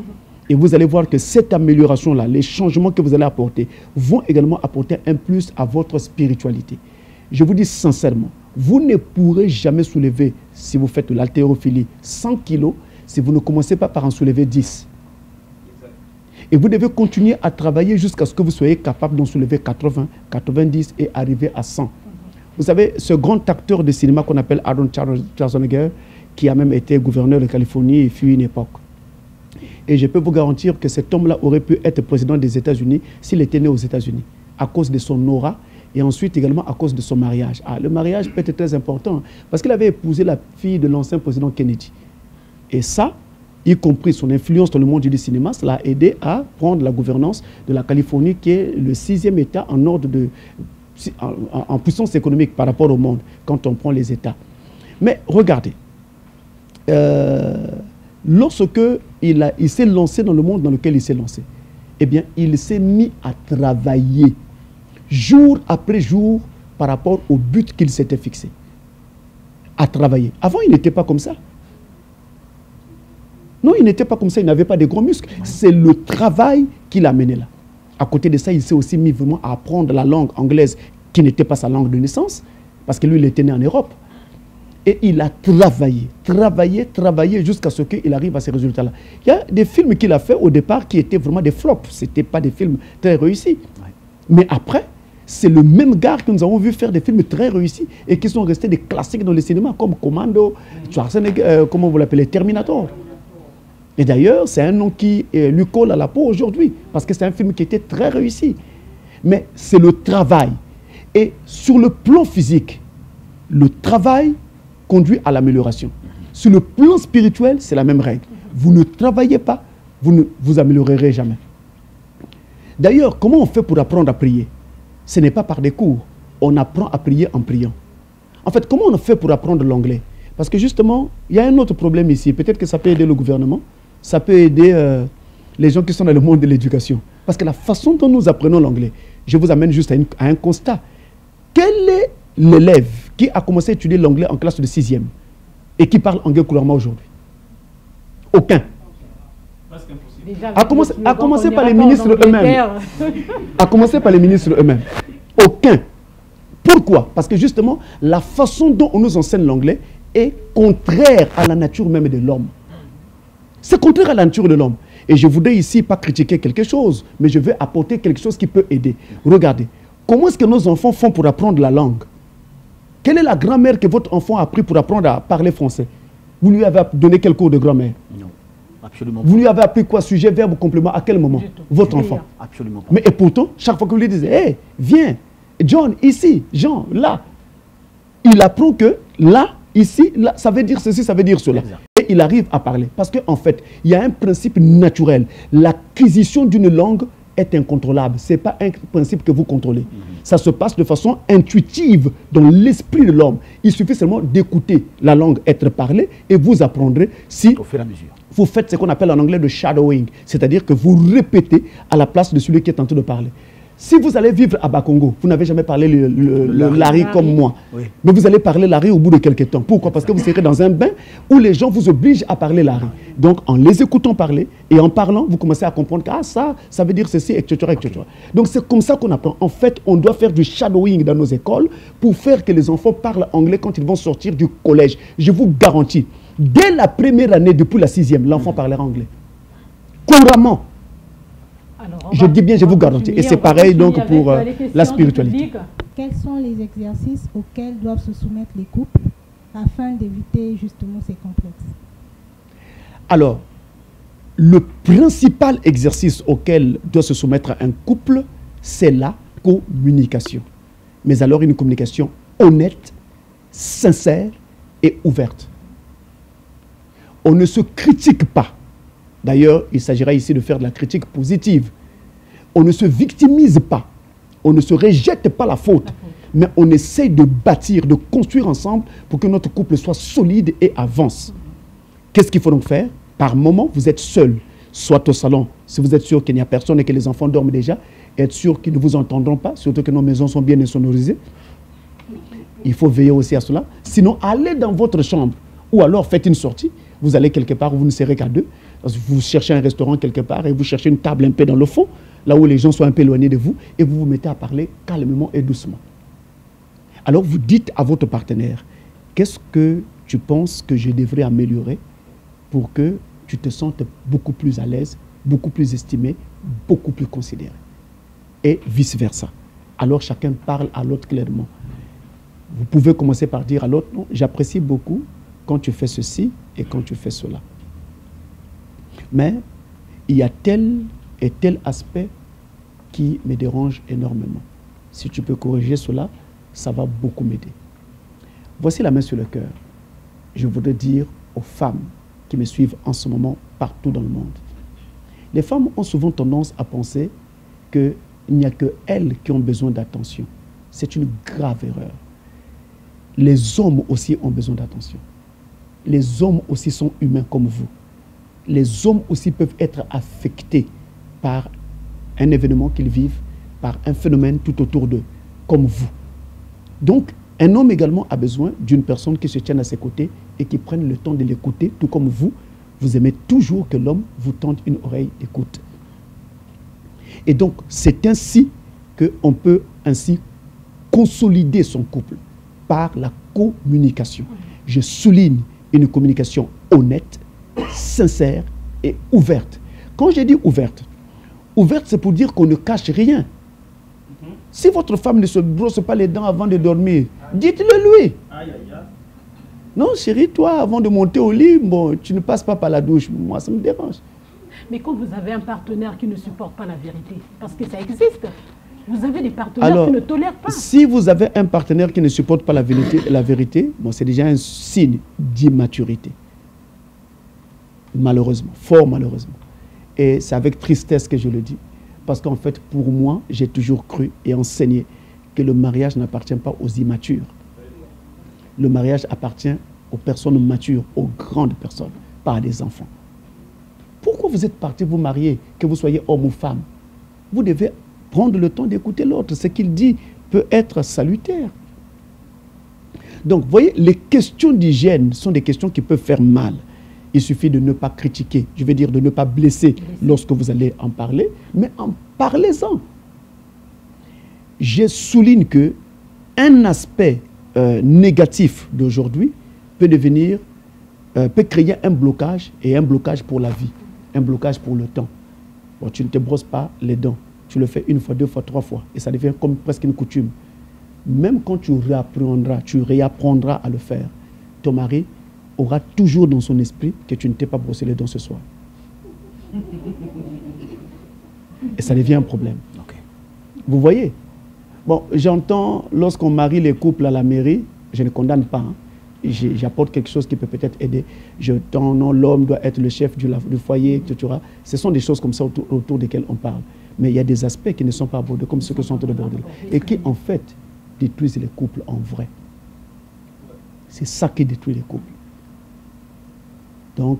Et vous allez voir que cette amélioration-là, les changements que vous allez apporter, vont également apporter un plus à votre spiritualité. Je vous dis sincèrement, vous ne pourrez jamais soulever, si vous faites de l'haltérophilie, 100 kilos, si vous ne commencez pas par en soulever 10. Et vous devez continuer à travailler jusqu'à ce que vous soyez capable d'en soulever 80, 90 et arriver à 100. Vous savez, ce grand acteur de cinéma qu'on appelle Aaron Schwarzenegger, qui a même été gouverneur de Californie, il fut une époque. Et je peux vous garantir que cet homme-là aurait pu être président des États-Unis s'il était né aux États-Unis, à cause de son aura et ensuite également à cause de son mariage. Ah, le mariage peut être très important parce qu'il avait épousé la fille de l'ancien président Kennedy. Et ça, y compris son influence dans le monde du cinéma, cela a aidé à prendre la gouvernance de la Californie, qui est le 6e État en ordre en puissance économique par rapport au monde, quand on prend les États. Mais regardez, lorsque il s'est lancé dans le monde dans lequel il s'est lancé, eh bien, il s'est mis à travailler jour après jour par rapport au but qu'il s'était fixé. À travailler. Avant, il n'était pas comme ça. Non, il n'était pas comme ça, il n'avait pas de gros muscles. C'est le travail qui l'a mené là. À côté de ça, il s'est aussi mis vraiment à apprendre la langue anglaise qui n'était pas sa langue de naissance, parce que lui, il était né en Europe. Et il a travaillé jusqu'à ce qu'il arrive à ces résultats-là. Il y a des films qu'il a fait au départ qui étaient vraiment des flops. Ce n'étaient pas des films très réussis. Mais après, c'est le même gars que nous avons vu faire des films très réussis et qui sont restés des classiques dans le cinéma, comme Commando, Schwarzenegger, comment vous l'appelez, Terminator. Et d'ailleurs, c'est un nom qui lui colle à la peau aujourd'hui, parce que c'est un film qui était très réussi. Mais c'est le travail. Et sur le plan physique, le travail conduit à l'amélioration. Sur le plan spirituel, c'est la même règle. Vous ne travaillez pas, vous ne vous améliorerez jamais. D'ailleurs, comment on fait pour apprendre à prier? Ce n'est pas par des cours. On apprend à prier en priant. En fait, comment on fait pour apprendre l'anglais? Parce que justement, il y a un autre problème ici. Peut-être que ça peut aider le gouvernement, ça peut aider les gens qui sont dans le monde de l'éducation. Parce que la façon dont nous apprenons l'anglais, je vous amène juste à un constat. Quel est l'élève qui a commencé à étudier l'anglais en classe de 6e et qui parle anglais couramment aujourd'hui? Aucun. À commencer par les ministres eux-mêmes. À commencer par les ministres eux-mêmes. Aucun. Pourquoi? Parce que justement, la façon dont on nous enseigne l'anglais est contraire à la nature même de l'homme. C'est contraire à la nature de l'homme. Et je voudrais ici pas critiquer quelque chose, mais je veux apporter quelque chose qui peut aider. Regardez, comment est-ce que nos enfants font pour apprendre la langue? Quelle est la grammaire que votre enfant a appris pour apprendre à parler français? Vous lui avez donné quel cours de grammaire? Non, absolument pas. Vous lui avez appris quoi? Sujet, verbe, complément, à quel moment? Votre enfant? Absolument pas. Mais et pourtant, chaque fois que vous lui dites, hey, viens, John, ici, Jean, là, il apprend que là, ici, là, ça veut dire ceci, ça veut dire cela. Exact. Et il arrive à parler. Parce qu'en fait, il y a un principe naturel. L'acquisition d'une langue est incontrôlable. Ce n'est pas un principe que vous contrôlez. Ça se passe de façon intuitive dans l'esprit de l'homme. Il suffit seulement d'écouter la langue être parlée et vous apprendrez si au fur et à mesure vous faites ce qu'on appelle en anglais le shadowing, c'est-à-dire que vous répétez à la place de celui qui est en train de parler. Si vous allez vivre à Bakongo, vous n'avez jamais parlé le lari comme moi. Oui. Mais vous allez parler lari au bout de quelques temps. Pourquoi? Parce que vous serez dans un bain où les gens vous obligent à parler lari. Donc, en les écoutant parler et en parlant, vous commencez à comprendre que ça veut dire ceci, etc., etc. Donc, c'est comme ça qu'on apprend. En fait, on doit faire du shadowing dans nos écoles pour faire que les enfants parlent anglais quand ils vont sortir du collège. Je vous garantis, dès la première année, depuis la 6e, l'enfant parlera anglais. Couramment. Alors, je dis bien, je vous garantis. Et c'est pareil donc pour la spiritualité. Quels sont les exercices auxquels doivent se soumettre les couples afin d'éviter justement ces complexes? Alors, le principal exercice auquel doit se soumettre un couple, c'est la communication. Mais alors une communication honnête, sincère et ouverte. On ne se critique pas. D'ailleurs, il s'agira ici de faire de la critique positive. On ne se victimise pas. On ne se rejette pas la faute, mais on essaie de bâtir, de construire ensemble pour que notre couple soit solide et avance. Qu'est-ce qu'il faut donc faire? Par moment, vous êtes seul, soit au salon, si vous êtes sûr qu'il n'y a personne et que les enfants dorment déjà, être sûr qu'ils ne vous entendront pas, surtout que nos maisons sont bien insonorisées. Il faut veiller aussi à cela. Sinon, allez dans votre chambre ou alors faites une sortie. Vous allez quelque part où vous ne serez qu'à deux. Vous cherchez un restaurant quelque part et vous cherchez une table un peu dans le fond, là où les gens sont un peu éloignés de vous, et vous vous mettez à parler calmement et doucement. Alors vous dites à votre partenaire, qu'est-ce que tu penses que je devrais améliorer pour que tu te sentes beaucoup plus à l'aise, beaucoup plus estimé, beaucoup plus considéré. Et vice-versa. Alors chacun parle à l'autre clairement. Vous pouvez commencer par dire à l'autre, non, j'apprécie beaucoup quand tu fais ceci et quand tu fais cela. Mais il y a tel et tel aspect qui me dérange énormément. Si tu peux corriger cela, ça va beaucoup m'aider. Voici la main sur le cœur. Je voudrais dire aux femmes qui me suivent en ce moment partout dans le monde. Les femmes ont souvent tendance à penser qu'il n'y a que elles qui ont besoin d'attention. C'est une grave erreur. Les hommes aussi ont besoin d'attention. Les hommes aussi sont humains comme vous. Les hommes aussi peuvent être affectés par un événement qu'ils vivent, par un phénomène tout autour d'eux, comme vous. Donc, un homme également a besoin d'une personne qui se tienne à ses côtés et qui prenne le temps de l'écouter, tout comme vous, vous aimez toujours que l'homme vous tende une oreille d'écoute. Et donc, c'est ainsi qu'on peut ainsi consolider son couple, par la communication. Je souligne une communication honnête, sincère et ouverte. Quand je dis ouverte, ouverte c'est pour dire qu'on ne cache rien. Si votre femme ne se brosse pas les dents avant de dormir, dites-le lui. Non chérie, toi avant de monter au lit, bon, tu ne passes pas par la douche. Moi ça me dérange. Mais quand vous avez un partenaire qui ne supporte pas la vérité, parce que ça existe, vous avez des partenaires qui ne tolèrent pas. Si vous avez un partenaire qui ne supporte pas la vérité, bon, c'est déjà un signe d'immaturité. Malheureusement, fort malheureusement. Et c'est avec tristesse que je le dis. Parce qu'en fait, pour moi, j'ai toujours cru et enseigné que le mariage n'appartient pas aux immatures. Le mariage appartient aux personnes matures, aux grandes personnes, pas à des enfants. Pourquoi vous êtes parti vous marier, que vous soyez homme ou femme? Vous devez prendre le temps d'écouter l'autre. Ce qu'il dit peut être salutaire. Donc, vous voyez, les questions d'hygiène sont des questions qui peuvent faire mal. Il suffit de ne pas critiquer, je veux dire de ne pas blesser lorsque vous allez en parler, mais en parlez-en. Je souligne que un aspect négatif d'aujourd'hui peut créer un blocage, et un blocage pour la vie, un blocage pour le temps. Bon, tu ne te brosses pas les dents, tu le fais une fois, deux fois, trois fois, et ça devient comme presque une coutume. Même quand tu réapprendras à le faire, ton mari aura toujours dans son esprit que tu ne t'es pas brossé les dents ce soir. Et ça devient un problème. Okay. Vous voyez? Bon, j'entends, lorsqu'on marie les couples à la mairie, je ne condamne pas, hein. J'apporte quelque chose qui peut peut-être aider. Non, l'homme doit être le chef du foyer, etc. Ce sont des choses comme ça autour desquelles on parle. Mais il y a des aspects qui ne sont pas abordés, comme ceux qui sont abordés, et qui, en fait, détruisent les couples en vrai. C'est ça qui détruit les couples. Donc,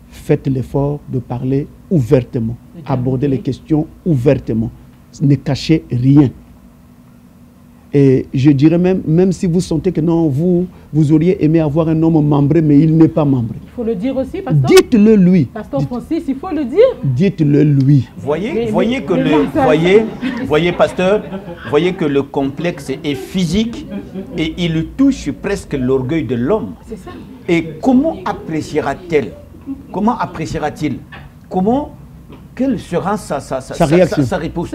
faites l'effort de parler ouvertement, aborder les questions ouvertement, ne cachez rien. Et je dirais même si vous sentez que non, vous auriez aimé avoir un homme membré, mais il n'est pas membré. Il faut le dire aussi, pasteur. Dites-le lui. Pasteur Francis, il faut le dire. Dites-le lui. Voyez, pasteur, voyez que le complexe est physique et il touche presque l'orgueil de l'homme. C'est ça. Et comment appréciera-t-elle? Comment appréciera-t-il? Quelle sera sa réaction? Sa riposte.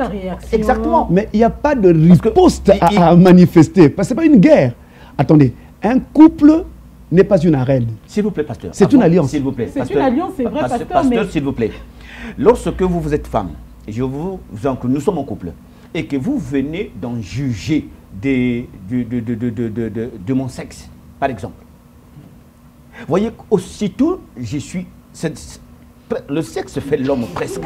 Exactement. Mais il n'y a pas de riposte à manifester. Parce que ce n'est pas une guerre. Attendez, un couple n'est pas une arène. S'il vous plaît, pasteur. C'est une alliance. S'il vous plaît. C'est une alliance, c'est vrai, pasteur. Pasteur, s'il vous plaît. Lorsque vous êtes femme, et nous sommes en couple, et que vous venez d'en juger de mon sexe, par exemple. Voyez, aussitôt, le sexe fait l'homme presque.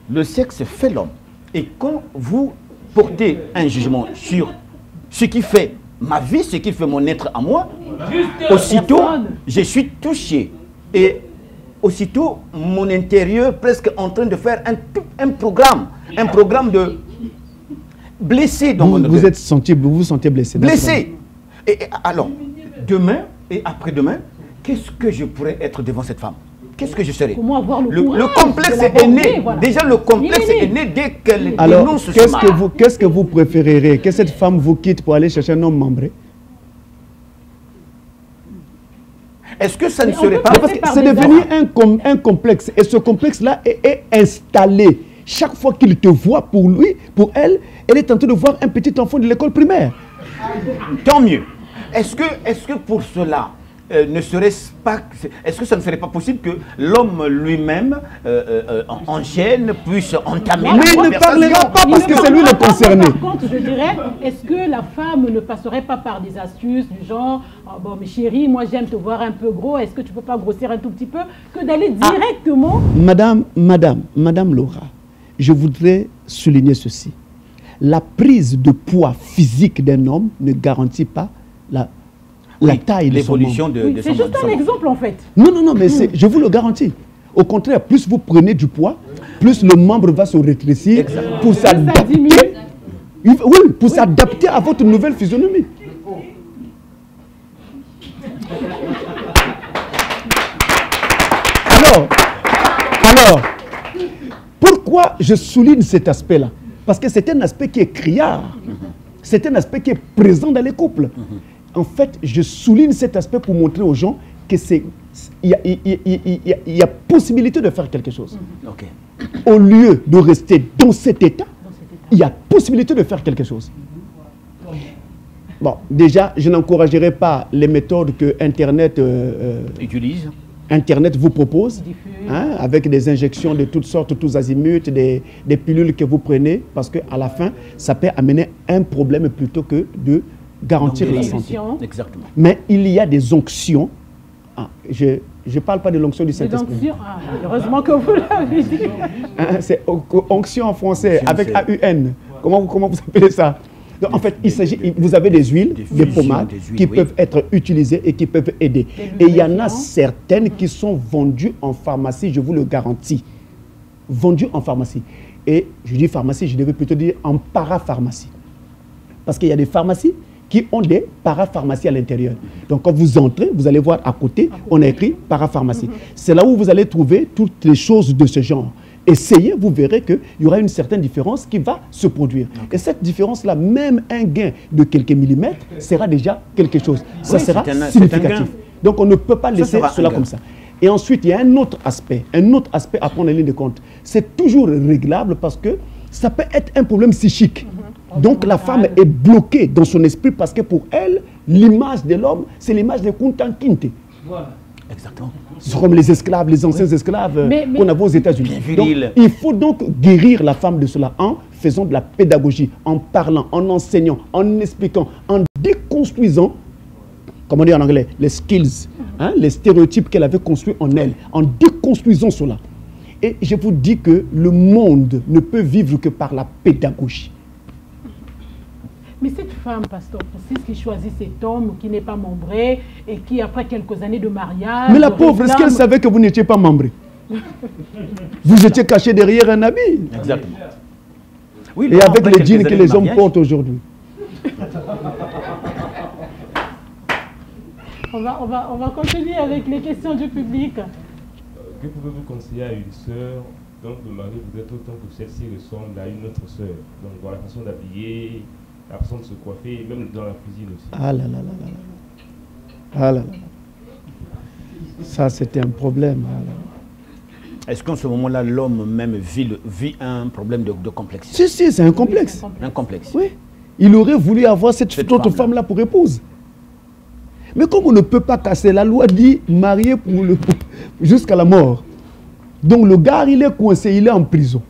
Le sexe fait l'homme. Et quand vous portez un jugement sur ce qui fait ma vie, ce qui fait mon être à moi, aussitôt, je suis touché. Et aussitôt, mon intérieur presque en train de faire un programme de blessé dans mon vous vous sentez blessé. Blessé. Et alors, demain et après-demain, qu'est-ce que je pourrais être devant cette femme? Qu'est-ce que je serai? Comment avoir le courage le complexe est né. Voilà. Déjà, le complexe est né dès qu'elle dénonce ce mal. Qu'est-ce que vous préféreriez? Que cette femme vous quitte pour aller chercher un homme membré? Est-ce que ça ne serait pas... Parce que c'est devenu un complexe. Et ce complexe-là est installé. Chaque fois qu'il te voit, pour lui, pour elle, elle est en train de voir un petit enfant de l'école primaire. Tant mieux. Est-ce que pour cela, ne serait-ce pas... Est-ce que ça ne serait pas possible que l'homme lui-même enchaîne, puisse entamer mais il ne parlera pas parce que c'est lui le concerné. Par contre, je dirais, est-ce que la femme ne passerait pas par des astuces du genre, oh, bon, mais chérie, moi j'aime te voir un peu gros, est-ce que tu peux pas grossir un tout petit peu, que d'aller directement... Madame Laura, je voudrais souligner ceci. La prise de poids physique d'un homme ne garantit pas la taille de son membre. L'évolution de c'est juste un exemple en fait. Non, mais je vous le garantis. Au contraire, plus vous prenez du poids, plus le membre va se rétrécir pour s'adapter. Oui, pour s'adapter à votre nouvelle physionomie. Alors, pourquoi je souligne cet aspect-là? Parce que c'est un aspect qui est criard. C'est un aspect qui est présent dans les couples. En fait, je souligne cet aspect pour montrer aux gens que il y a possibilité de faire quelque chose. Au lieu de rester dans cet état, il y a possibilité de faire quelque chose. Bon, déjà, je n'encouragerai pas les méthodes que Internet Internet vous propose, hein, avec des injections de toutes sortes, tous azimuts, des pilules que vous prenez, parce qu'à la fin, ça peut amener un problème plutôt que de garantir la santé. Exactement. Mais il y a des onctions. Ah, je ne parle pas de l'onction du Saint-Esprit. Heureusement que vous l'avez dit. C'est onction en français, avec AUN. Comment vous appelez ça? Donc, en fait, vous avez des huiles, des pommades qui peuvent être utilisées et qui peuvent aider. Et il y en a certaines qui sont vendues en pharmacie, je vous le garantis. Vendues en pharmacie. Et je dis pharmacie, je devais plutôt dire en parapharmacie. Parce qu'il y a des pharmacies qui ont des parapharmacies à l'intérieur. Donc, quand vous entrez, vous allez voir à côté, on a écrit parapharmacie. C'est là où vous allez trouver toutes les choses de ce genre. Essayez, vous verrez qu'il y aura une certaine différence qui va se produire. Et cette différence-là, même un gain de quelques millimètres, sera déjà quelque chose. Ça sera significatif. Donc, on ne peut pas laisser cela comme ça. Et ensuite, il y a un autre aspect à prendre en ligne de compte. C'est toujours réglable parce que ça peut être un problème psychique. Donc, la femme est bloquée dans son esprit parce que pour elle, l'image de l'homme, c'est l'image de Kunta Kinte. Voilà. Exactement. Ce sont comme les esclaves, les anciens esclaves qu'on avait aux États-Unis. Il faut donc guérir la femme de cela en faisant de la pédagogie, en parlant, en enseignant, en expliquant, en déconstruisant, comment dire en anglais, les skills, hein, les stéréotypes qu'elle avait construits en elle, en déconstruisant cela. Et je vous dis que le monde ne peut vivre que par la pédagogie. Mais cette femme, pasteur Francis, qui choisit cet homme qui n'est pas membré et qui, après quelques années de mariage... Mais la pauvre, est-ce qu'elle savait que vous n'étiez pas membré? Vous étiez caché derrière un habit. Exactement. Oui, et avec les jeans que les hommes portent aujourd'hui. On va continuer avec les questions du public. Que pouvez-vous conseiller à une sœur dont le mari voudrait autant que celle-ci ressemble à une autre sœur? Donc, dans la façon d'habiller, la façon de se coiffer, même dans la cuisine aussi. Ah là là là là là. Ah là là. Ça, c'était un problème. Est-ce qu'en ce moment-là, l'homme même vit un problème de complexe? Si, c'est un complexe. Un complexe. Oui. Il aurait voulu avoir cette autre femme-là pour épouse. Mais comme on ne peut pas casser, la loi dit marier jusqu'à la mort. Donc le gars, il est coincé, il est en prison.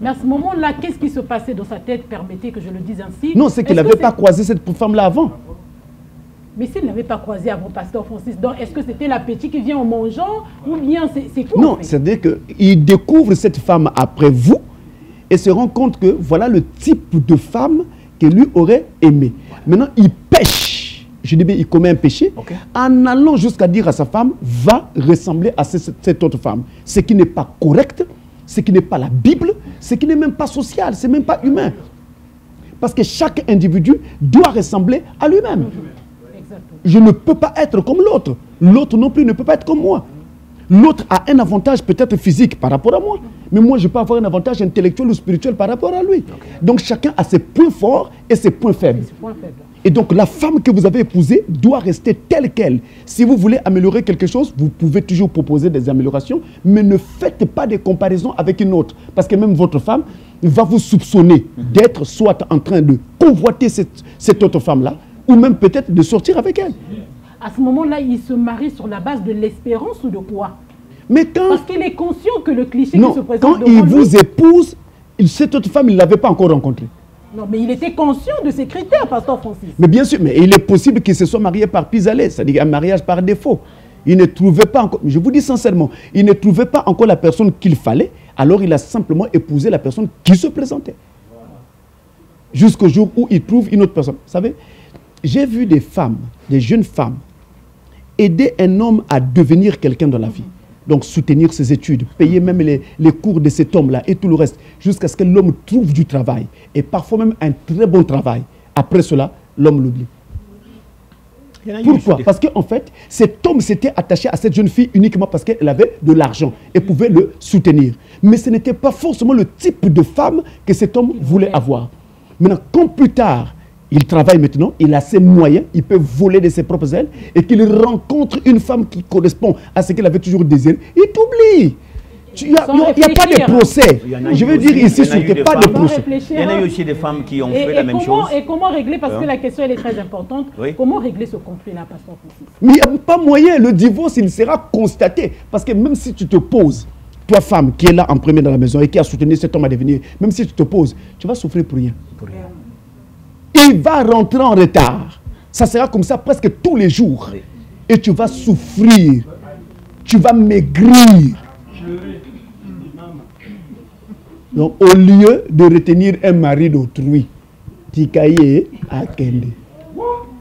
Mais à ce moment-là, qu'est-ce qui se passait dans sa tête? Permettez que je le dise ainsi. Non, c'est qu'il n'avait pas croisé cette femme-là avant. Mais s'il n'avait pas croisé avant pasteur Francis, est-ce que c'était l'appétit qui vient en mangeant ou bien c'est quoi? Non, c'est-à-dire qu'il découvre cette femme après vous et se rend compte que voilà le type de femme que lui aurait aimé. Maintenant, il pêche. Je dis bien, il commet un péché en allant jusqu'à dire à sa femme, va ressembler à cette autre femme. Ce qui n'est pas correct, ce qui n'est pas la Bible, ce qui n'est même pas social, ce n'est même pas humain. Parce que chaque individu doit ressembler à lui-même. Je ne peux pas être comme l'autre. L'autre non plus ne peut pas être comme moi. L'autre a un avantage peut-être physique par rapport à moi. Mais moi, je peux avoir un avantage intellectuel ou spirituel par rapport à lui. Donc chacun a ses points forts et ses points faibles. Et donc la femme que vous avez épousée doit rester telle qu'elle. Si vous voulez améliorer quelque chose, vous pouvez toujours proposer des améliorations, mais ne faites pas des comparaisons avec une autre. Parce que même votre femme va vous soupçonner d'être soit en train de convoiter cette autre femme-là, ou même peut-être de sortir avec elle. À ce moment-là, il se marie sur la base de l'espérance ou de quoi? Mais quand... Parce qu'il est conscient que le cliché non, qui se présente quand devant il vous épouse, cette autre femme, il ne l'avait pas encore rencontrée. Non, mais il était conscient de ces critères, pasteur Francis. Mais bien sûr, mais il est possible qu'il se soit marié par pis-aller, c'est-à-dire un mariage par défaut. Il ne trouvait pas encore, je vous dis sincèrement, il ne trouvait pas encore la personne qu'il fallait, alors il a simplement épousé la personne qui se présentait. Jusqu'au jour où il trouve une autre personne. Vous savez, j'ai vu des femmes, des jeunes femmes, aider un homme à devenir quelqu'un dans la vie. Donc soutenir ses études, payer même les cours de cet homme-là et tout le reste, jusqu'à ce que l'homme trouve du travail. Et parfois même un très bon travail. Après cela, l'homme l'oublie. Pourquoi? Parce qu'en fait, cet homme s'était attaché à cette jeune fille uniquement parce qu'elle avait de l'argent et pouvait le soutenir. Mais ce n'était pas forcément le type de femme que cet homme voulait avoir. Maintenant, quand plus tard, il travaille maintenant, il a ses moyens, il peut voler de ses propres ailes et qu'il rencontre une femme qui correspond à ce qu'il avait toujours désiré, il t'oublie. Il n'y a pas de procès. Je veux dire ici, il n'y a pas de procès. Il y en a eu aussi des femmes qui ont fait la même chose. Et comment régler, parce que la question elle est très importante, comment régler ce conflit-là, pasteur Francis? Mais il n'y a pas moyen, le divorce, il sera constaté. Parce que même si tu te poses, toi femme qui est là en premier dans la maison et qui a soutenu cet homme à devenir, même si tu te poses, tu vas souffrir pour rien. Il va rentrer en retard. Ça sera comme ça presque tous les jours. Et tu vas souffrir. Tu vas maigrir. Donc, au lieu de retenir un mari d'autrui, Tikaye a Kende.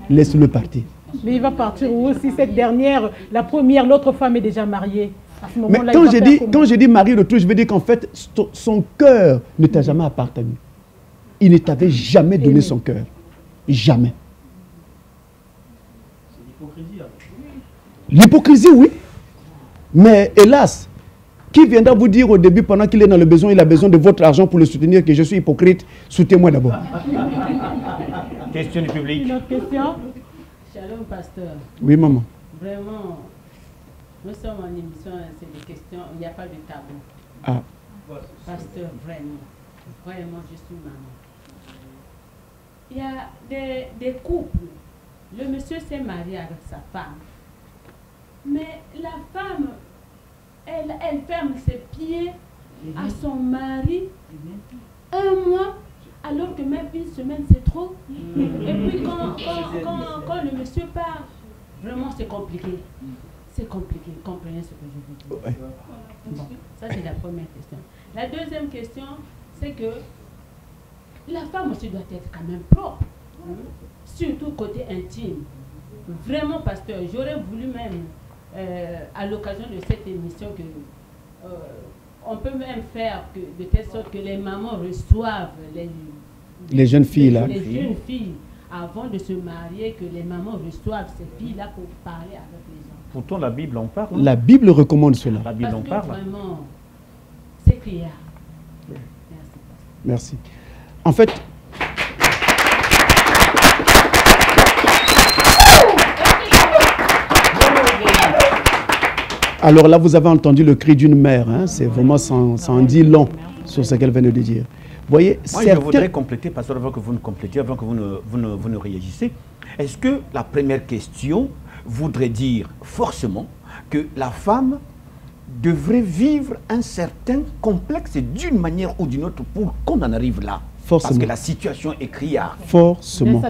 Laisse-le partir. Mais il va partir où si cette dernière, la première, l'autre femme est déjà mariée? À ce moment-là, mais quand je dis mari d'autrui, je veux dire qu'en fait, son cœur ne t'a jamais appartenu. Il ne t'avait jamais donné son cœur. Jamais. L'hypocrisie, oui. Mais hélas, qui viendra vous dire au début, pendant qu'il est dans le besoin, il a besoin de votre argent pour le soutenir, que je suis hypocrite? Soutenez-moi d'abord. Question du public. Une autre question? Shalom, pasteur. Oui, maman. Vraiment, nous sommes en émission, c'est des questions, il n'y a pas de tabou. Ah. Pasteur, vraiment, je suis maman. Il y a des couples. Le monsieur s'est marié avec sa femme. Mais la femme, elle ferme ses pieds à son mari un mois, alors que même une semaine, c'est trop. Et puis quand le monsieur part, vraiment c'est compliqué. C'est compliqué, comprenez ce que je veux dire. Bon, ça c'est la première question. La deuxième question, c'est que la femme aussi doit être quand même propre, surtout côté intime. Vraiment, pasteur, j'aurais voulu même, à l'occasion de cette émission, que on peut même faire de telle sorte que les mamans reçoivent les jeunes filles là. Les jeunes filles, avant de se marier, que les mamans reçoivent ces filles-là pour parler avec les gens. Pourtant, la Bible en parle. La Bible recommande cela. La Bible en parle. Vraiment, c'est clair. Merci. En fait, alors là, vous avez entendu le cri d'une mère. Hein? C'est vraiment, ça en dit long sur ce qu'elle vient de dire. Voyez, moi, je voudrais compléter, parce avant que vous ne complétiez, avant que vous ne réagissez. Est-ce que la première question voudrait dire forcément que la femme devrait vivre un certain complexe d'une manière ou d'une autre pour qu'on en arrive là? Forcément. Parce que la situation est criarde. Forcément.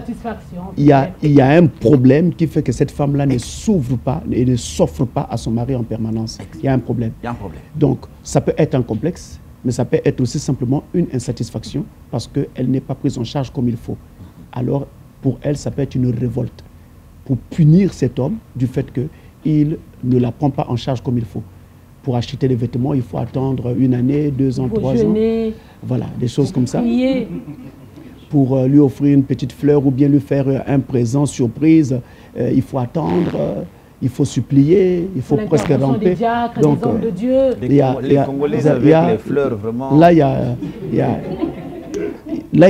Il y a un problème qui fait que cette femme-là ne s'ouvre pas et ne s'offre pas à son mari en permanence. Il y a un problème. Il y a un problème. Donc, ça peut être un complexe, mais ça peut être aussi simplement une insatisfaction parce qu'elle n'est pas prise en charge comme il faut. Alors, pour elle, ça peut être une révolte pour punir cet homme du fait qu'il ne la prend pas en charge comme il faut. Pour acheter des vêtements, il faut attendre 1 année, 2 ans, 3 ans. Voilà, des choses comme ça. Pour lui offrir une petite fleur ou bien lui faire un présent surprise, il faut attendre, il faut supplier, il faut presque ramper. Diacres, donc, des hommes de Dieu. Les Congolais avec les fleurs, vraiment. Là, il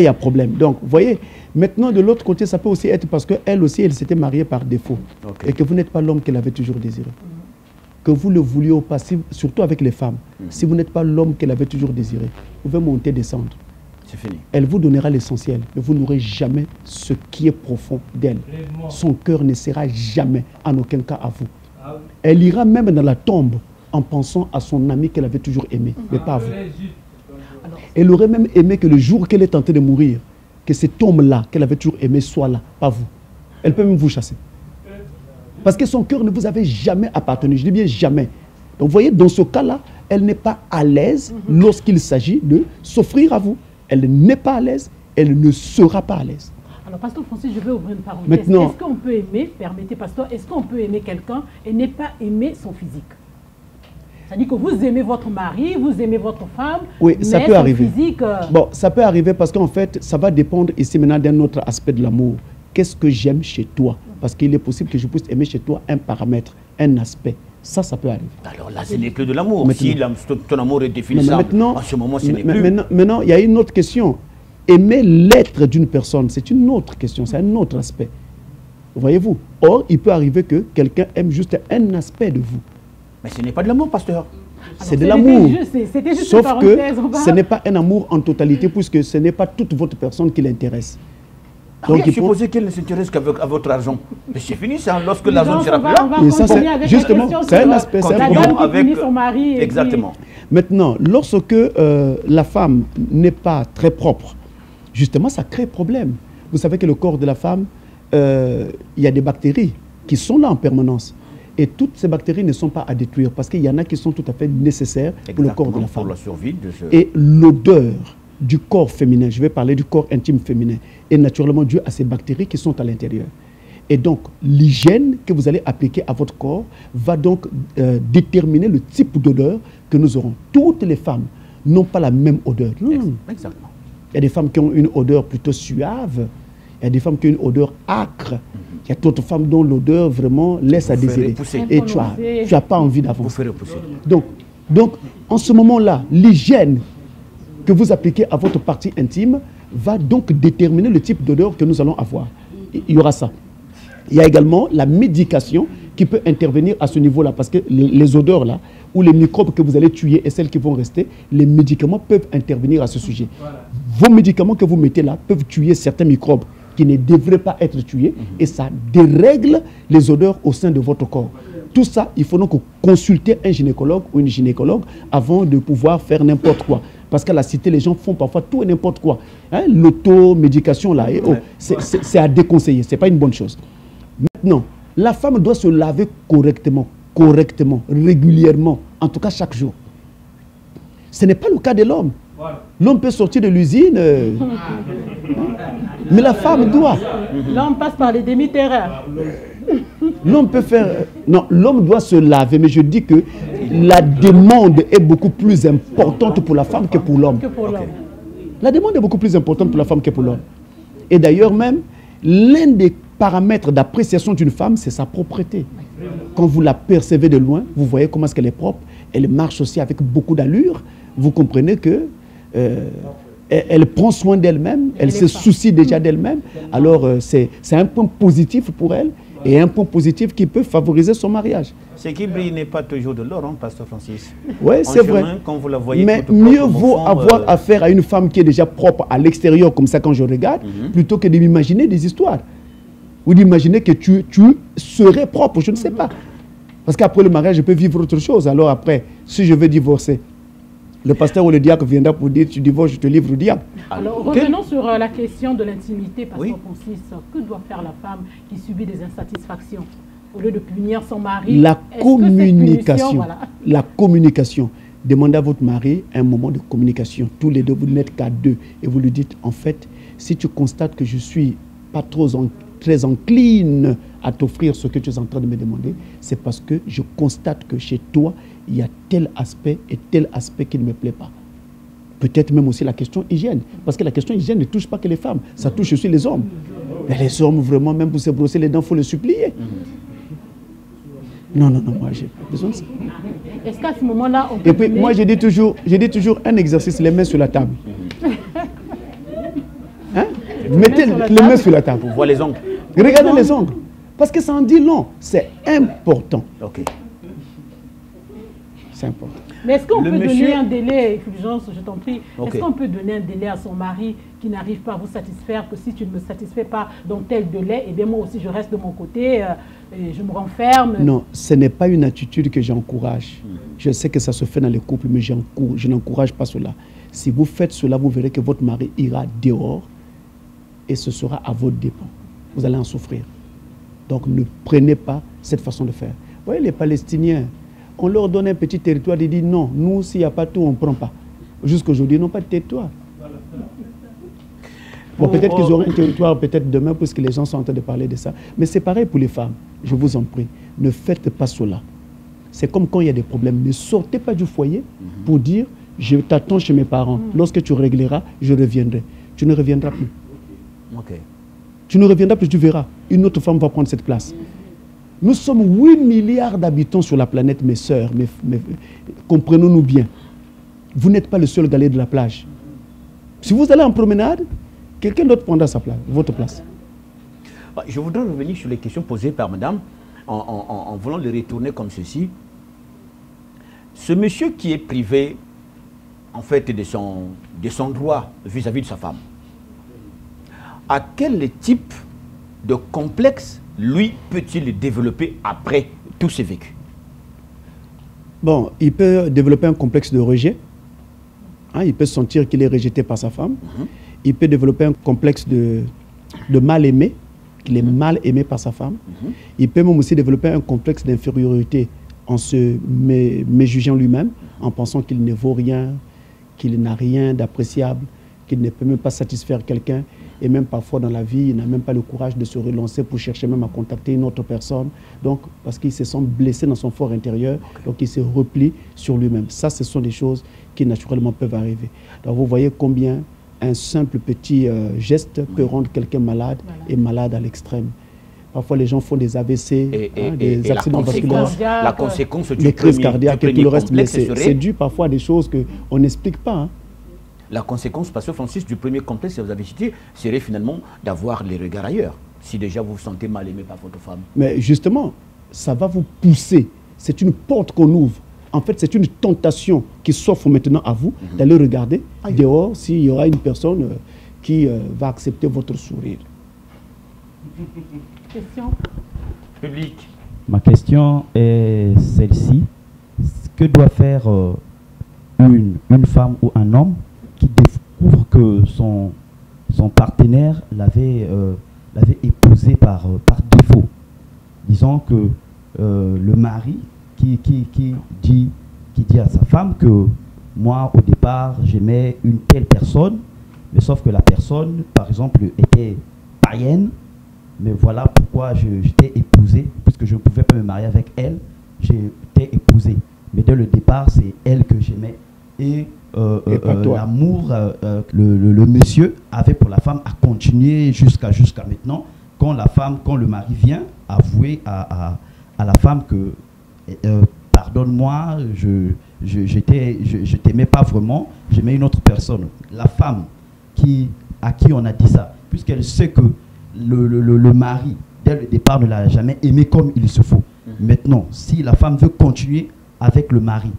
y a problème. Donc, vous voyez, maintenant, de l'autre côté, ça peut aussi être parce qu'elle aussi, elle s'était mariée par défaut. Et que vous n'êtes pas l'homme qu'elle avait toujours désiré. Que vous le vouliez ou pas, surtout avec les femmes. Si vous n'êtes pas l'homme qu'elle avait toujours désiré, vous pouvez monter, descendre. C'est fini. Elle vous donnera l'essentiel, mais vous n'aurez jamais ce qui est profond d'elle. Son cœur ne sera jamais, en aucun cas, à vous. Elle ira même dans la tombe en pensant à son ami qu'elle avait toujours aimé, mais pas à vous. Elle aurait même aimé que le jour qu'elle est tentée de mourir, que cet homme-là qu'elle avait toujours aimé soit là, pas vous. Elle peut même vous chasser. Parce que son cœur ne vous avait jamais appartenu. Je dis bien jamais. Donc vous voyez, dans ce cas-là, elle n'est pas à l'aise lorsqu'il s'agit de s'offrir à vous. Elle n'est pas à l'aise, elle ne sera pas à l'aise. Alors, Pasteur Francis, je vais ouvrir une parenthèse. Maintenant, est-ce qu'on peut aimer, permettez, Pasteur, est-ce qu'on peut aimer quelqu'un et ne pas aimer son physique? C'est-à-dire que vous aimez votre mari, vous aimez votre femme, oui, ça peut arriver. Physique, Bon, ça peut arriver parce qu'en fait, ça va dépendre ici maintenant d'un autre aspect de l'amour. Qu'est-ce que j'aime chez toi? Parce qu'il est possible que je puisse aimer chez toi un paramètre, un aspect. Ça peut arriver. Alors là, ce n'est plus de l'amour. Si ton amour est définissable, en ce moment, ce n'est plus. Maintenant, il y a une autre question. Aimer l'être d'une personne, c'est une autre question, c'est un autre aspect. Voyez-vous? Or, il peut arriver que quelqu'un aime juste un aspect de vous. Mais ce n'est pas de l'amour, pasteur. C'est de l'amour. Sauf que ce n'est pas un amour en totalité, puisque ce n'est pas toute votre personne qui l'intéresse. Donc, il supposez qu'elle ne s'intéresse qu'à votre argent. Mais c'est fini, ça, lorsque l'argent ne sera plus là. Mais ça, justement, c'est un aspect. La dame qui punit son mari. Exactement. Maintenant, lorsque la femme n'est pas très propre, justement, ça crée problème. Vous savez que le corps de la femme, il y a des bactéries qui sont là en permanence. Et toutes ces bactéries ne sont pas à détruire parce qu'il y en a qui sont tout à fait nécessaires pour le corps de la femme. Pour la survie de ce... Et l'odeur du corps féminin, je vais parler du corps intime féminin, est naturellement due à ces bactéries qui sont à l'intérieur. Et donc, l'hygiène que vous allez appliquer à votre corps va donc déterminer le type d'odeur que nous aurons. Toutes les femmes n'ont pas la même odeur. Exactement. Il y a des femmes qui ont une odeur plutôt suave, il y a des femmes qui ont une odeur âcre, il y a d'autres femmes dont l'odeur vraiment laisse à désirer. Et tu n'as pas envie d'avancer. Donc, en ce moment-là, l'hygiène que vous appliquez à votre partie intime va donc déterminer le type d'odeur que nous allons avoir. Il y aura ça. Il y a également la médication qui peut intervenir à ce niveau-là, parce que les odeurs là, ou les microbes que vous allez tuer et celles qui vont rester, les médicaments peuvent intervenir à ce sujet. Vos médicaments que vous mettez là peuvent tuer certains microbes qui ne devraient pas être tués et ça dérègle les odeurs au sein de votre corps. Tout ça, il faut donc consulter un gynécologue ou une gynécologue avant de pouvoir faire n'importe quoi. Parce qu'à la cité, les gens font parfois tout et n'importe quoi. Hein? L'automédication, là, c'est à déconseiller. Ce n'est pas une bonne chose. Maintenant, la femme doit se laver correctement, régulièrement, en tout cas chaque jour. Ce n'est pas le cas de l'homme. L'homme peut sortir de l'usine, mais la femme doit. L'homme passe par les demi-terrains. L'homme peut faire... Non, l'homme doit se laver, mais je dis que la demande est beaucoup plus importante pour la femme que pour l'homme. La demande est beaucoup plus importante pour la femme que pour l'homme. Et d'ailleurs même, l'un des paramètres d'appréciation d'une femme, c'est sa propreté. Quand vous la percevez de loin, vous voyez comment est-ce qu'elle est propre. Elle marche aussi avec beaucoup d'allure. Vous comprenez que elle prend soin d'elle-même, elle se soucie déjà d'elle-même. Alors c'est un point positif pour elle et un point positif qui peut favoriser son mariage. Ce qui brille n'est pas toujours de l'or, hein, Pasteur Francis. Oui, c'est vrai. Quand vous la voyez, mais mieux vaut avoir affaire à une femme qui est déjà propre à l'extérieur, comme ça quand je regarde, plutôt que de m'imaginer des histoires. Ou d'imaginer que tu serais propre, je ne sais pas. Parce qu'après le mariage, je peux vivre autre chose. Alors après, si je veux divorcer, le pasteur ou le diacre viendra pour dire tu divorces, je te livre au diable. Alors revenons sur la question de l'intimité, pasteur Francis. Que doit faire la femme qui subit des insatisfactions au lieu de punir son mari? La communication. La communication. demandez à votre mari un moment de communication. Tous les deux, vous n'êtes qu'à deux. Et vous lui dites, en fait, si tu constates que je ne suis pas très encline à t'offrir ce que tu es en train de me demander, c'est parce que je constate que chez toi, il y a tel aspect et tel aspect qui ne me plaît pas. Peut-être même aussi la question hygiène. Parce que la question hygiène ne touche pas que les femmes, ça touche aussi les hommes. Mais les hommes, vraiment, même pour se brosser les dents, il faut le supplier. Non, moi, j'ai pas besoin de ça. Est-ce qu'à ce moment-là, on peut... Et puis, moi, je dis toujours un exercice, les mains sur la table. Hein? Mettez les mains sur la table. Pour voir les ongles. Regardez les ongles. Parce que ça en dit long. C'est important. Ok. C'est important. Mais est-ce qu'on peut donner un délai, Fulgence, je t'en prie, est-ce qu'on peut donner un délai à son mari qui n'arrive pas à vous satisfaire, que si tu ne me satisfais pas dans tel délai, eh bien moi aussi je reste de mon côté, et je me renferme? Non, ce n'est pas une attitude que j'encourage. Je sais que ça se fait dans les couples, mais je n'encourage pas cela. Si vous faites cela, vous verrez que votre mari ira dehors et ce sera à votre dépens. Vous allez en souffrir. Donc ne prenez pas cette façon de faire. Vous voyez les Palestiniens, on leur donne un petit territoire, ils disent non, nous s'il n'y a pas tout, on ne prend pas. Jusqu'aujourd'hui, ils n'ont pas de territoire. Bon, peut-être qu'ils auront un territoire, peut-être demain, puisque les gens sont en train de parler de ça. Mais c'est pareil pour les femmes. Je vous en prie, ne faites pas cela. C'est comme quand il y a des problèmes. Ne sortez pas du foyer pour dire, je t'attends chez mes parents. Lorsque tu régleras, je reviendrai. Tu ne reviendras plus. Okay. Tu ne reviendras plus, tu verras. Une autre femme va prendre cette place. Nous sommes 8 milliards d'habitants sur la planète, mes sœurs, comprenons-nous bien. Vous n'êtes pas le seul galet de la plage. Si vous allez en promenade, quelqu'un d'autre prendra sa place, votre place. Je voudrais revenir sur les questions posées par madame, en voulant les retourner comme ceci. Ce monsieur qui est privé, en fait, de son droit vis-à-vis de sa femme, à quel type de complexe lui peut-il développer après tous ses vécus? Bon, il peut développer un complexe de rejet. Hein, il peut sentir qu'il est rejeté par sa femme. Il peut développer un complexe de mal aimé, qu'il est mal aimé par sa femme. Il peut même aussi développer un complexe d'infériorité en se méjugeant lui-même, en pensant qu'il ne vaut rien, qu'il n'a rien d'appréciable, qu'il ne peut même pas satisfaire quelqu'un. Et même parfois dans la vie, il n'a même pas le courage de se relancer pour chercher même à contacter une autre personne. Donc, parce qu'il se sent blessé dans son fort intérieur, donc il se replie sur lui-même. Ça, ce sont des choses qui naturellement peuvent arriver. Donc, vous voyez combien un simple petit geste peut rendre quelqu'un malade et malade à l'extrême. Parfois, les gens font des AVC, des accidents vasculaires, la conséquence des crises cardiaques et tout le reste. Mais c'est dû parfois à des choses qu'on n'explique pas. Hein. La conséquence, Pasteur Francis, du premier complexe que vous avez cité, serait finalement d'avoir les regards ailleurs. Si déjà vous vous sentez mal aimé par votre femme. Mais justement, ça va vous pousser. C'est une porte qu'on ouvre. En fait, c'est une tentation qui s'offre maintenant à vous d'aller regarder dehors s'il y aura une personne qui va accepter votre sourire. Question public. Ma question est celle-ci. Que doit faire une femme ou un homme qui découvre que son partenaire l'avait épousé par défaut? Disons que le mari qui dit à sa femme que moi, au départ, j'aimais une telle personne, mais sauf que la personne, par exemple, était païenne, mais voilà pourquoi j'étais épousé, puisque je ne pouvais pas me marier avec elle, j'étais épousé. Mais dès le départ, c'est elle que j'aimais. Et l'amour, le monsieur avait pour la femme à continuer jusqu'à maintenant, quand le mari vient avouer à la femme que pardonne-moi, je t'aimais pas vraiment, j'aimais une autre personne. La femme à qui on a dit ça, puisqu'elle sait que le mari, dès le départ, ne l'a jamais aimé comme il se faut. Maintenant, si la femme veut continuer avec le mari,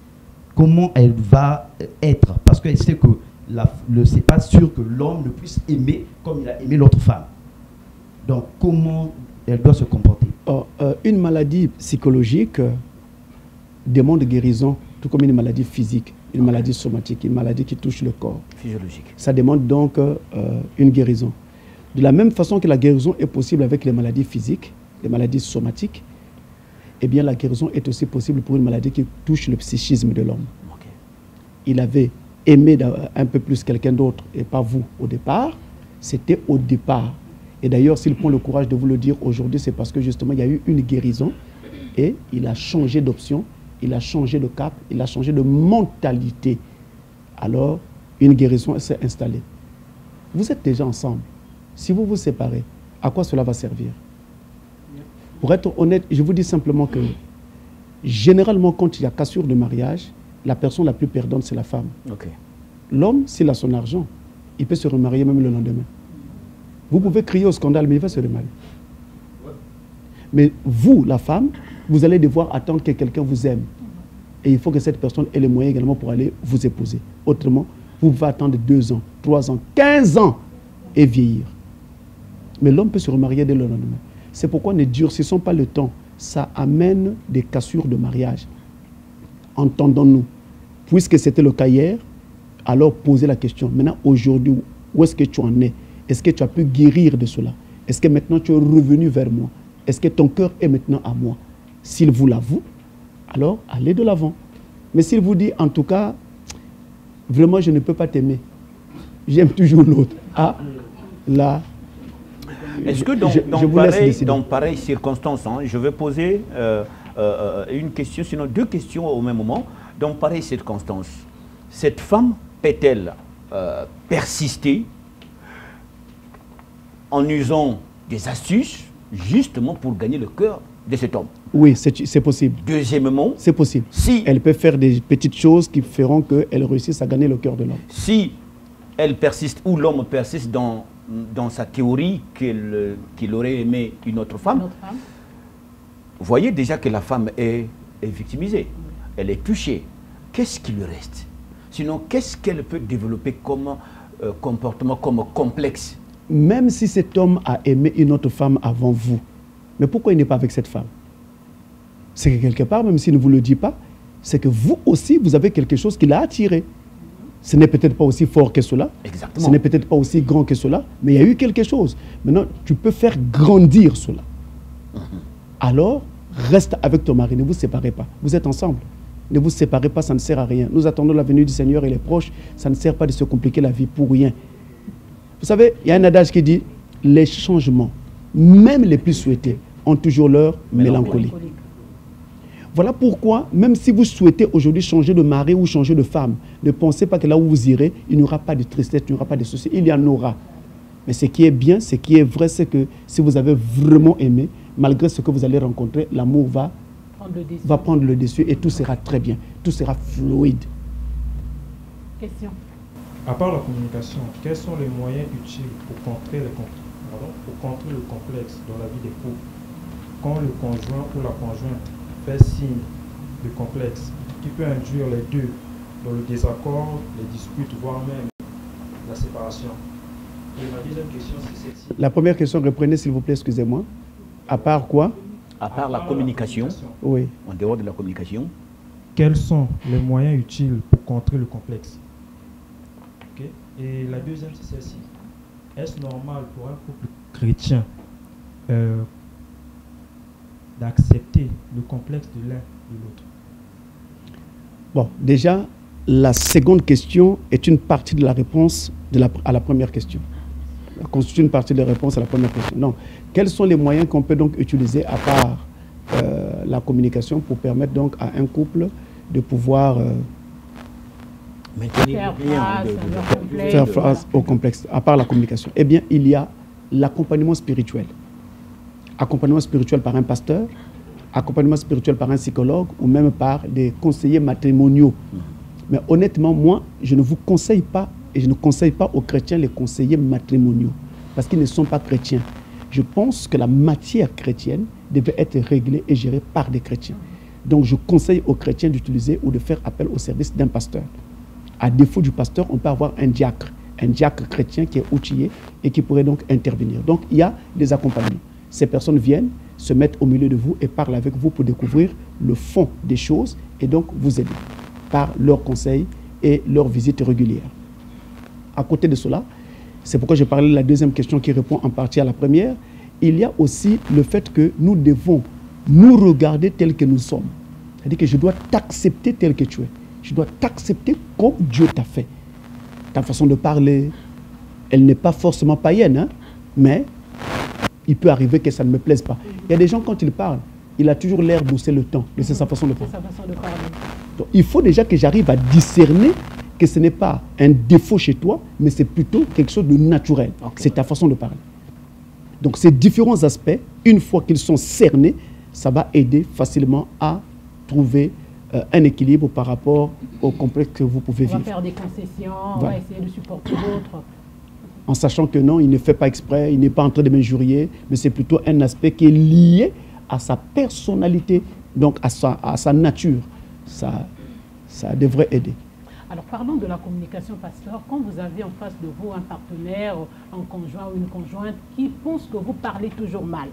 comment elle va être? Parce qu'elle sait que c'est pas sûr que l'homme ne puisse aimer comme il a aimé l'autre femme. Donc, comment elle doit se comporter? Une maladie psychologique demande guérison, tout comme une maladie physique, une maladie somatique, une maladie qui touche le corps. Physiologique. Ça demande donc une guérison. De la même façon que la guérison est possible avec les maladies physiques, les maladies somatiques, eh bien la guérison est aussi possible pour une maladie qui touche le psychisme de l'homme. il avait aimé un peu plus quelqu'un d'autre et pas vous au départ, c'était au départ. Et d'ailleurs, s'il prend le courage de vous le dire aujourd'hui, c'est parce que justement, il y a eu une guérison et il a changé d'option, il a changé de cap, il a changé de mentalité. Alors, une guérison s'est installée. Vous êtes déjà ensemble. Si vous vous séparez, à quoi cela va servir? Pour être honnête, je vous dis simplement que généralement, quand il y a cassure de mariage, la personne la plus perdante, c'est la femme. Okay. L'homme, s'il a son argent, il peut se remarier même le lendemain. Vous pouvez crier au scandale, mais il va se remarier. Mais vous, la femme, vous allez devoir attendre que quelqu'un vous aime. Et il faut que cette personne ait les moyens également pour aller vous épouser. Autrement, vous pouvez attendre 2 ans, 3 ans, 15 ans et vieillir. Mais l'homme peut se remarier dès le lendemain. C'est pourquoi ne durcissons pas le temps. Ça amène des cassures de mariage. Entendons-nous. Puisque c'était le cas hier, alors posez la question. Maintenant, aujourd'hui, où est-ce que tu en es? Est-ce que tu as pu guérir de cela? Est-ce que maintenant tu es revenu vers moi? Est-ce que ton cœur est maintenant à moi? S'il vous l'avoue, alors allez de l'avant. Mais s'il vous dit, en tout cas, vraiment, je ne peux pas t'aimer. J'aime toujours l'autre. Ah, là. Est-ce que dans pareille circonstance, hein, je vais poser une question, sinon 2 questions au même moment. Dans pareille circonstance, cette femme peut-elle persister en usant des astuces justement pour gagner le cœur de cet homme? Oui, c'est possible. Deuxièmement, c'est possible. Si elle peut faire des petites choses qui feront qu'elle réussisse à gagner le cœur de l'homme. Si elle persiste ou l'homme persiste dans sa théorie qu'il aurait aimé une autre femme, vous voyez déjà que la femme est victimisée, elle est touchée. Qu'est-ce qui lui reste? Sinon, qu'est-ce qu'elle peut développer comme comportement, comme complexe? Même si cet homme a aimé une autre femme avant vous, mais pourquoi il n'est pas avec cette femme? C'est que quelque part, même s'il ne vous le dit pas, c'est que vous aussi, vous avez quelque chose qui l'a attiré. Ce n'est peut-être pas aussi fort que cela. Exactement. Ce n'est peut-être pas aussi grand que cela, mais il y a eu quelque chose. Maintenant, tu peux faire grandir cela. Alors, reste avec ton mari, ne vous séparez pas. Vous êtes ensemble. Ne vous séparez pas, ça ne sert à rien. Nous attendons la venue du Seigneur et les proches. Ça ne sert pas de se compliquer la vie pour rien. Vous savez, il y a un adage qui dit, les changements, même les plus souhaités, ont toujours leur mélancolie. Voilà pourquoi, même si vous souhaitez aujourd'hui changer de mari ou changer de femme, ne pensez pas que là où vous irez, il n'y aura pas de tristesse, il n'y aura pas de soucis. Il y en aura. Mais ce qui est bien, ce qui est vrai, c'est que si vous avez vraiment aimé, malgré ce que vous allez rencontrer, l'amour va prendre le dessus et tout sera très bien. Tout sera fluide. Question. À part la communication, quels sont les moyens utiles pour contrer le complexe dans la vie des couples quand le conjoint ou la conjointe fait signe de complexe qui peut induire les deux dans le désaccord, les disputes, voire même la séparation? Et ma deuxième question, c'est celle-ci. La première question, reprenez s'il vous plaît, excusez-moi. À part quoi? À part la communication. Oui. En dehors de la communication. Quels sont les moyens utiles pour contrer le complexe? Okay. Et la deuxième, c'est celle-ci. Est-ce normal pour un couple chrétien d'accepter le complexe de l'un ou de l'autre? Bon, déjà, la seconde question est une partie de la réponse à la première question. Elle constitue une partie de la réponse à la première question. Non. Quels sont les moyens qu'on peut donc utiliser à part la communication pour permettre donc à un couple de pouvoir faire face au complexe, à part la communication? Eh bien, il y a l'accompagnement spirituel. Accompagnement spirituel par un pasteur, accompagnement spirituel par un psychologue ou même par des conseillers matrimoniaux. Mais honnêtement, moi, je ne vous conseille pas et je ne conseille pas aux chrétiens les conseillers matrimoniaux parce qu'ils ne sont pas chrétiens. Je pense que la matière chrétienne devait être réglée et gérée par des chrétiens. Donc, je conseille aux chrétiens d'utiliser ou de faire appel au service d'un pasteur. À défaut du pasteur, on peut avoir un diacre chrétien qui est outillé et qui pourrait donc intervenir. Donc, il y a des accompagnements. Ces personnes viennent, se mettent au milieu de vous et parlent avec vous pour découvrir le fond des choses et donc vous aider par leurs conseils et leurs visites régulières. À côté de cela, c'est pourquoi j'ai parlé de la deuxième question qui répond en partie à la première. Il y a aussi le fait que nous devons nous regarder tels que nous sommes. C'est-à-dire que je dois t'accepter tel que tu es. Je dois t'accepter comme Dieu t'a fait. Ta façon de parler, elle n'est pas forcément païenne, hein, mais il peut arriver que ça ne me plaise pas. Il y a des gens, quand ils parlent, il a toujours l'air d'ousser le temps, mais c'est sa façon de parler. Donc, il faut déjà que j'arrive à discerner que ce n'est pas un défaut chez toi, mais c'est plutôt quelque chose de naturel. C'est ta façon de parler. Donc ces différents aspects, une fois qu'ils sont cernés, ça va aider facilement à trouver un équilibre par rapport au complexe que vous pouvez vivre. On va faire des concessions, on va essayer de supporter l'autre. En sachant que non, il ne fait pas exprès, il n'est pas en train de m'injurier, mais c'est plutôt un aspect qui est lié à sa personnalité, donc à sa nature. Ça devrait aider. Alors parlons de la communication, pasteur. Quand vous avez en face de vous un partenaire, un conjoint ou une conjointe qui pense que vous parlez toujours mal,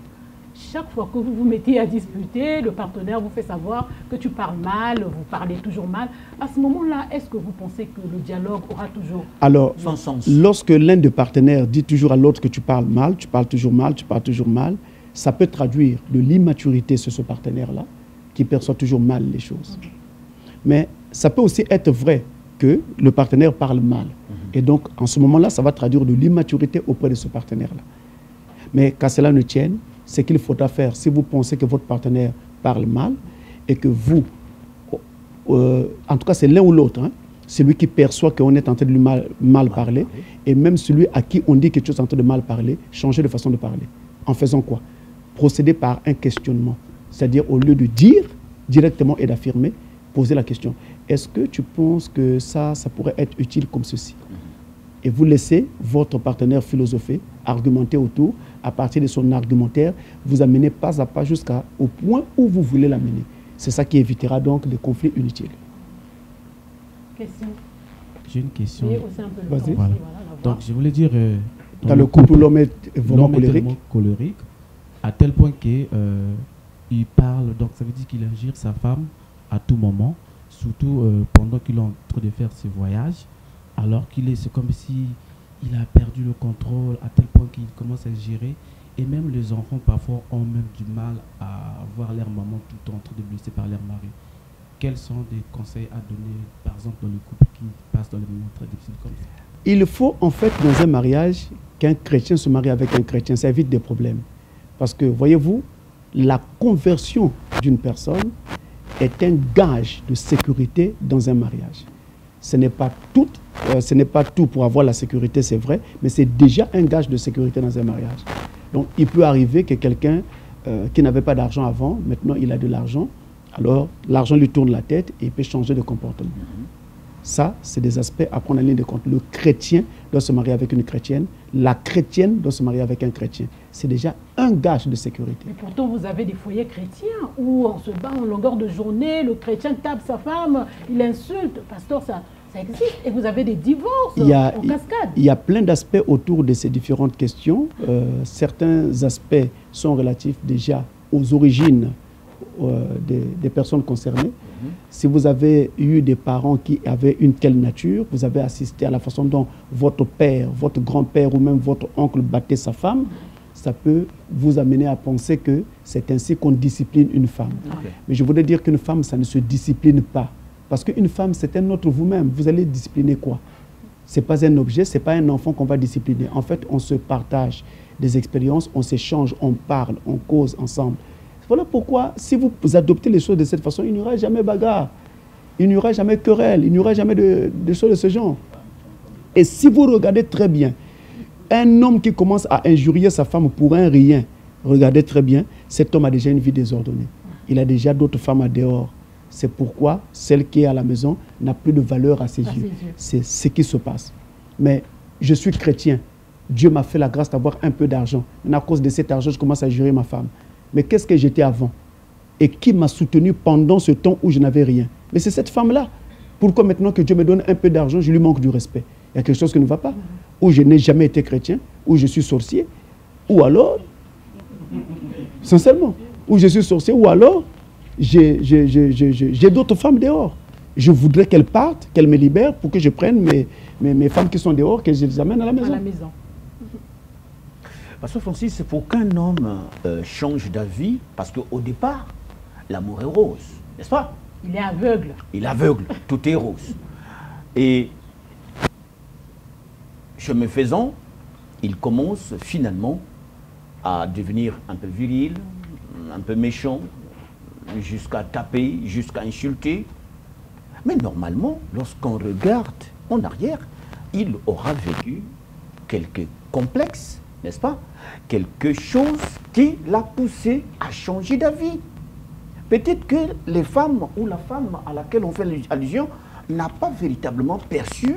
chaque fois que vous vous mettez à discuter, le partenaire vous fait savoir que tu parles mal, vous parlez toujours mal. À ce moment-là, est-ce que vous pensez que le dialogue aura toujours son sens? Lorsque l'un des partenaires dit toujours à l'autre que tu parles mal, tu parles toujours mal, tu parles toujours mal, ça peut traduire de l'immaturité sur ce partenaire-là, qui perçoit toujours mal les choses. Mais ça peut aussi être vrai que le partenaire parle mal. Et donc, en ce moment-là, ça va traduire de l'immaturité auprès de ce partenaire-là. Mais qu'à cela ne tienne, ce qu'il faudra faire, si vous pensez que votre partenaire parle mal et que vous, en tout cas c'est l'un ou l'autre, hein, celui qui perçoit qu'on est en train de lui mal parler, et même celui à qui on dit quelque chose en train de mal parler, changer de façon de parler. En faisant quoi? Procéder par un questionnement. C'est-à-dire, au lieu de dire directement et d'affirmer, poser la question. Est-ce que tu penses que ça pourrait être utile comme ceci? Et vous laissez votre partenaire philosopher, argumenter autour. À partir de son argumentaire, vous amenez pas à pas jusqu'au point où vous voulez l'amener. C'est ça qui évitera donc des conflits inutiles. Question. J'ai une question. Vas-y. Voilà. Donc, je voulais dire... dans le couple, l'homme est vraiment colérique, à tel point qu'il parle, donc ça veut dire qu'il ingère sa femme à tout moment, surtout pendant qu'il est en train de faire ses voyages, alors c'est comme si il a perdu le contrôle à tel point qu'il commence à gérer, et même les enfants parfois ont même du mal à voir leur maman tout le temps en train de blesser par leur mari. Quels sont des conseils à donner, par exemple, dans le couple qui passe dans les moments très difficiles comme ça? Il faut en fait dans un mariage qu'un chrétien se marie avec un chrétien, ça évite des problèmes. Parce que, voyez-vous, la conversion d'une personne est un gage de sécurité dans un mariage. Ce n'est pas tout pour avoir la sécurité, c'est vrai, mais c'est déjà un gage de sécurité dans un mariage. Donc, il peut arriver que quelqu'un qui n'avait pas d'argent avant, maintenant il a de l'argent, alors l'argent lui tourne la tête et il peut changer de comportement. Ça, c'est des aspects à prendre en ligne de compte. Le chrétien doit se marier avec une chrétienne, la chrétienne doit se marier avec un chrétien. C'est déjà un gage de sécurité. Mais pourtant, vous avez des foyers chrétiens où on se bat en longueur de journée, le chrétien tape sa femme, il insulte. Pasteur, ça existe. Et vous avez des divorces en cascade. Il y a plein d'aspects autour de ces différentes questions. Certains aspects sont relatifs déjà aux origines des personnes concernées. Si vous avez eu des parents qui avaient une telle nature, vous avez assisté à la façon dont votre père, votre grand-père ou même votre oncle battait sa femme, ça peut vous amener à penser que c'est ainsi qu'on discipline une femme. Mais je voudrais dire qu'une femme, ça ne se discipline pas. Parce qu'une femme, c'est un autre vous-même. Vous allez discipliner quoi? Ce n'est pas un objet, ce n'est pas un enfant qu'on va discipliner. En fait, on se partage des expériences, on s'échange, on parle, on cause ensemble. Voilà pourquoi, si vous adoptez les choses de cette façon, il n'y aura jamais bagarre, il n'y aura jamais querelle, il n'y aura jamais de choses de ce genre. Et si vous regardez très bien, un homme qui commence à injurier sa femme pour un rien, regardez très bien, cet homme a déjà une vie désordonnée. Il a déjà d'autres femmes à dehors. C'est pourquoi celle qui est à la maison n'a plus de valeur à ses yeux. C'est ce qui se passe. Mais je suis chrétien. Dieu m'a fait la grâce d'avoir un peu d'argent. À cause de cet argent, je commence à jurer ma femme. Mais qu'est-ce que j'étais avant? Et qui m'a soutenu pendant ce temps où je n'avais rien? Mais c'est cette femme-là. Pourquoi maintenant que Dieu me donne un peu d'argent, je lui manque du respect? Il y a quelque chose qui ne va pas. Ou je n'ai jamais été chrétien, ou je suis sorcier, ou alors, sincèrement, ou je suis sorcier, ou alors, j'ai d'autres femmes dehors. Je voudrais qu'elles partent, qu'elles me libèrent pour que je prenne mes femmes qui sont dehors, que je les amène à la maison. Pasteur Francis, il faut qu'un homme change d'avis, parce qu'au départ, l'amour est rose, n'est-ce pas? Il est aveugle. Il est aveugle, tout est rose. Et chemin faisant, il commence finalement à devenir un peu viril, un peu méchant, jusqu'à taper, jusqu'à insulter. Mais normalement, lorsqu'on regarde en arrière, il aura vécu quelques complexes, n'est-ce pas? Quelque chose qui l'a poussé à changer d'avis. Peut-être que les femmes ou la femme à laquelle on fait allusion n'a pas véritablement perçu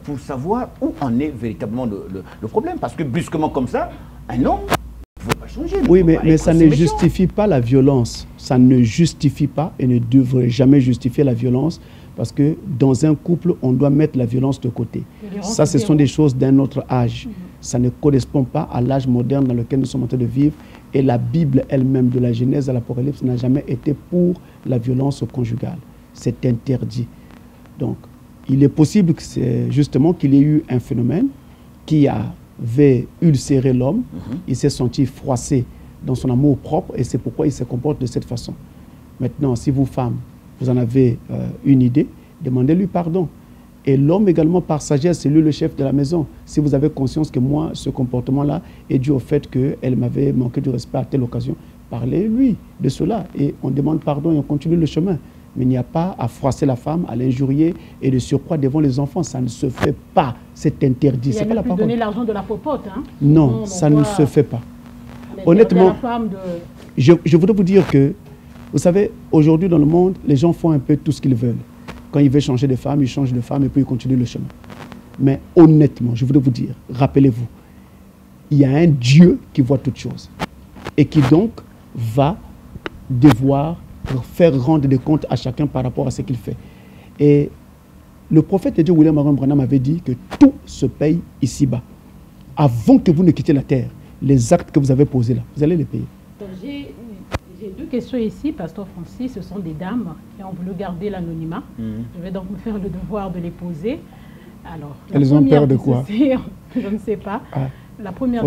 pour savoir où en est véritablement le problème. Parce que brusquement comme ça, un homme ne peut pas changer. Oui, mais ça ne justifie pas la violence. Ça ne justifie pas et ne devrait jamais justifier la violence. Parce que dans un couple, on doit mettre la violence de côté. Ça, ce sont des choses d'un autre âge. Ça ne correspond pas à l'âge moderne dans lequel nous sommes en train de vivre. Et la Bible elle-même, de la Genèse à l'Apocalypse, n'a jamais été pour la violence conjugale. C'est interdit. Donc, il est possible que c'est justement qu'il y ait eu un phénomène qui avait ulcéré l'homme. Il s'est senti froissé dans son amour propre et c'est pourquoi il se comporte de cette façon. Maintenant, si vous, femmes, vous en avez une idée, demandez-lui pardon. Et l'homme également, par sagesse, c'est lui le chef de la maison. Si vous avez conscience que moi, ce comportement-là est dû au fait qu'elle m'avait manqué de respect à telle occasion, parlez-lui de cela. Et on demande pardon et on continue le chemin. Mais il n'y a pas à froisser la femme, à l'injurier et de surcroît devant les enfants. Ça ne se fait pas. C'est interdit. Il a pas donner l'argent de la popote. Hein? Non, ça ne se fait pas. Honnêtement, je voudrais vous dire que, vous savez, aujourd'hui dans le monde, les gens font un peu tout ce qu'ils veulent. Quand ils veulent changer de femme, ils changent de femme et puis ils continuent le chemin. Mais honnêtement, je voudrais vous dire, rappelez-vous, il y a un Dieu qui voit toutes choses et qui donc va devoir faire rendre des comptes à chacun par rapport à ce qu'il fait. Et le prophète de Dieu, William Marion Branham, avait dit que tout se paye ici-bas. Avant que vous ne quittiez la terre, les actes que vous avez posés là, vous allez les payer. J'ai deux questions ici, Pasteur Francis. Ce sont des dames qui ont voulu garder l'anonymat. Je vais donc me faire le devoir de les poser. Alors, elles ont peur de quoi? Je ne sais pas. La première,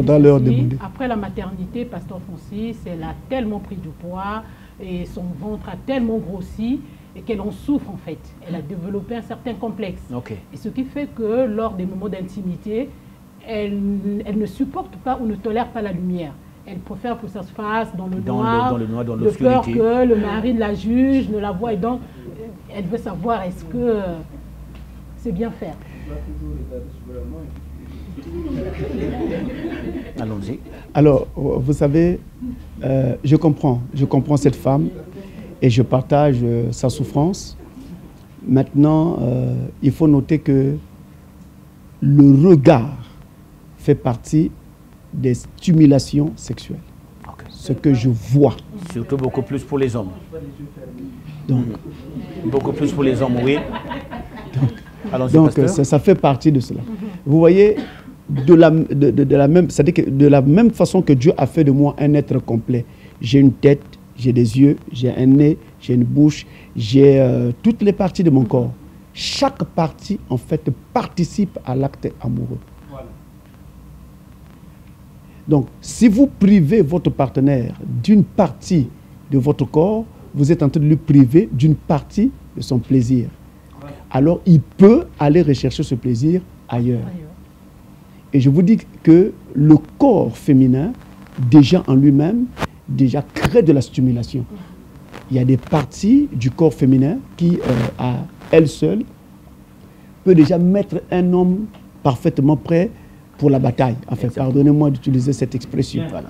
après la maternité, Pasteur Francis, elle a tellement pris du poids et son ventre a tellement grossi et qu'elle en souffre en fait. Elle a développé un certain complexe. Et ce qui fait que lors des moments d'intimité, elle ne supporte pas ou ne tolère pas la lumière. Elle préfère que ça se fasse dans le noir, de peur que le mari de la juge ne la voie. Et donc, elle veut savoir est-ce que c'est bien faire. Allons-y. Alors, vous savez, je comprends cette femme et je partage sa souffrance. Maintenant, il faut noter que le regard fait partie des stimulations sexuelles. Ce que je vois. Surtout beaucoup plus pour les hommes. Donc, beaucoup plus pour les hommes, oui. Donc ça fait partie de cela. Vous voyez, de la même façon que Dieu a fait de moi un être complet. J'ai une tête, j'ai des yeux, j'ai un nez, j'ai une bouche, j'ai toutes les parties de mon corps. Chaque partie, en fait, participe à l'acte amoureux. Donc, si vous privez votre partenaire d'une partie de votre corps, vous êtes en train de lui priver d'une partie de son plaisir. Alors, il peut aller rechercher ce plaisir ailleurs. Et je vous dis que le corps féminin, déjà en lui-même, déjà crée de la stimulation. Il y a des parties du corps féminin qui, à elle seule, peut déjà mettre un homme parfaitement prêt pour la bataille. Enfin, pardonnez-moi d'utiliser cette expression. Voilà.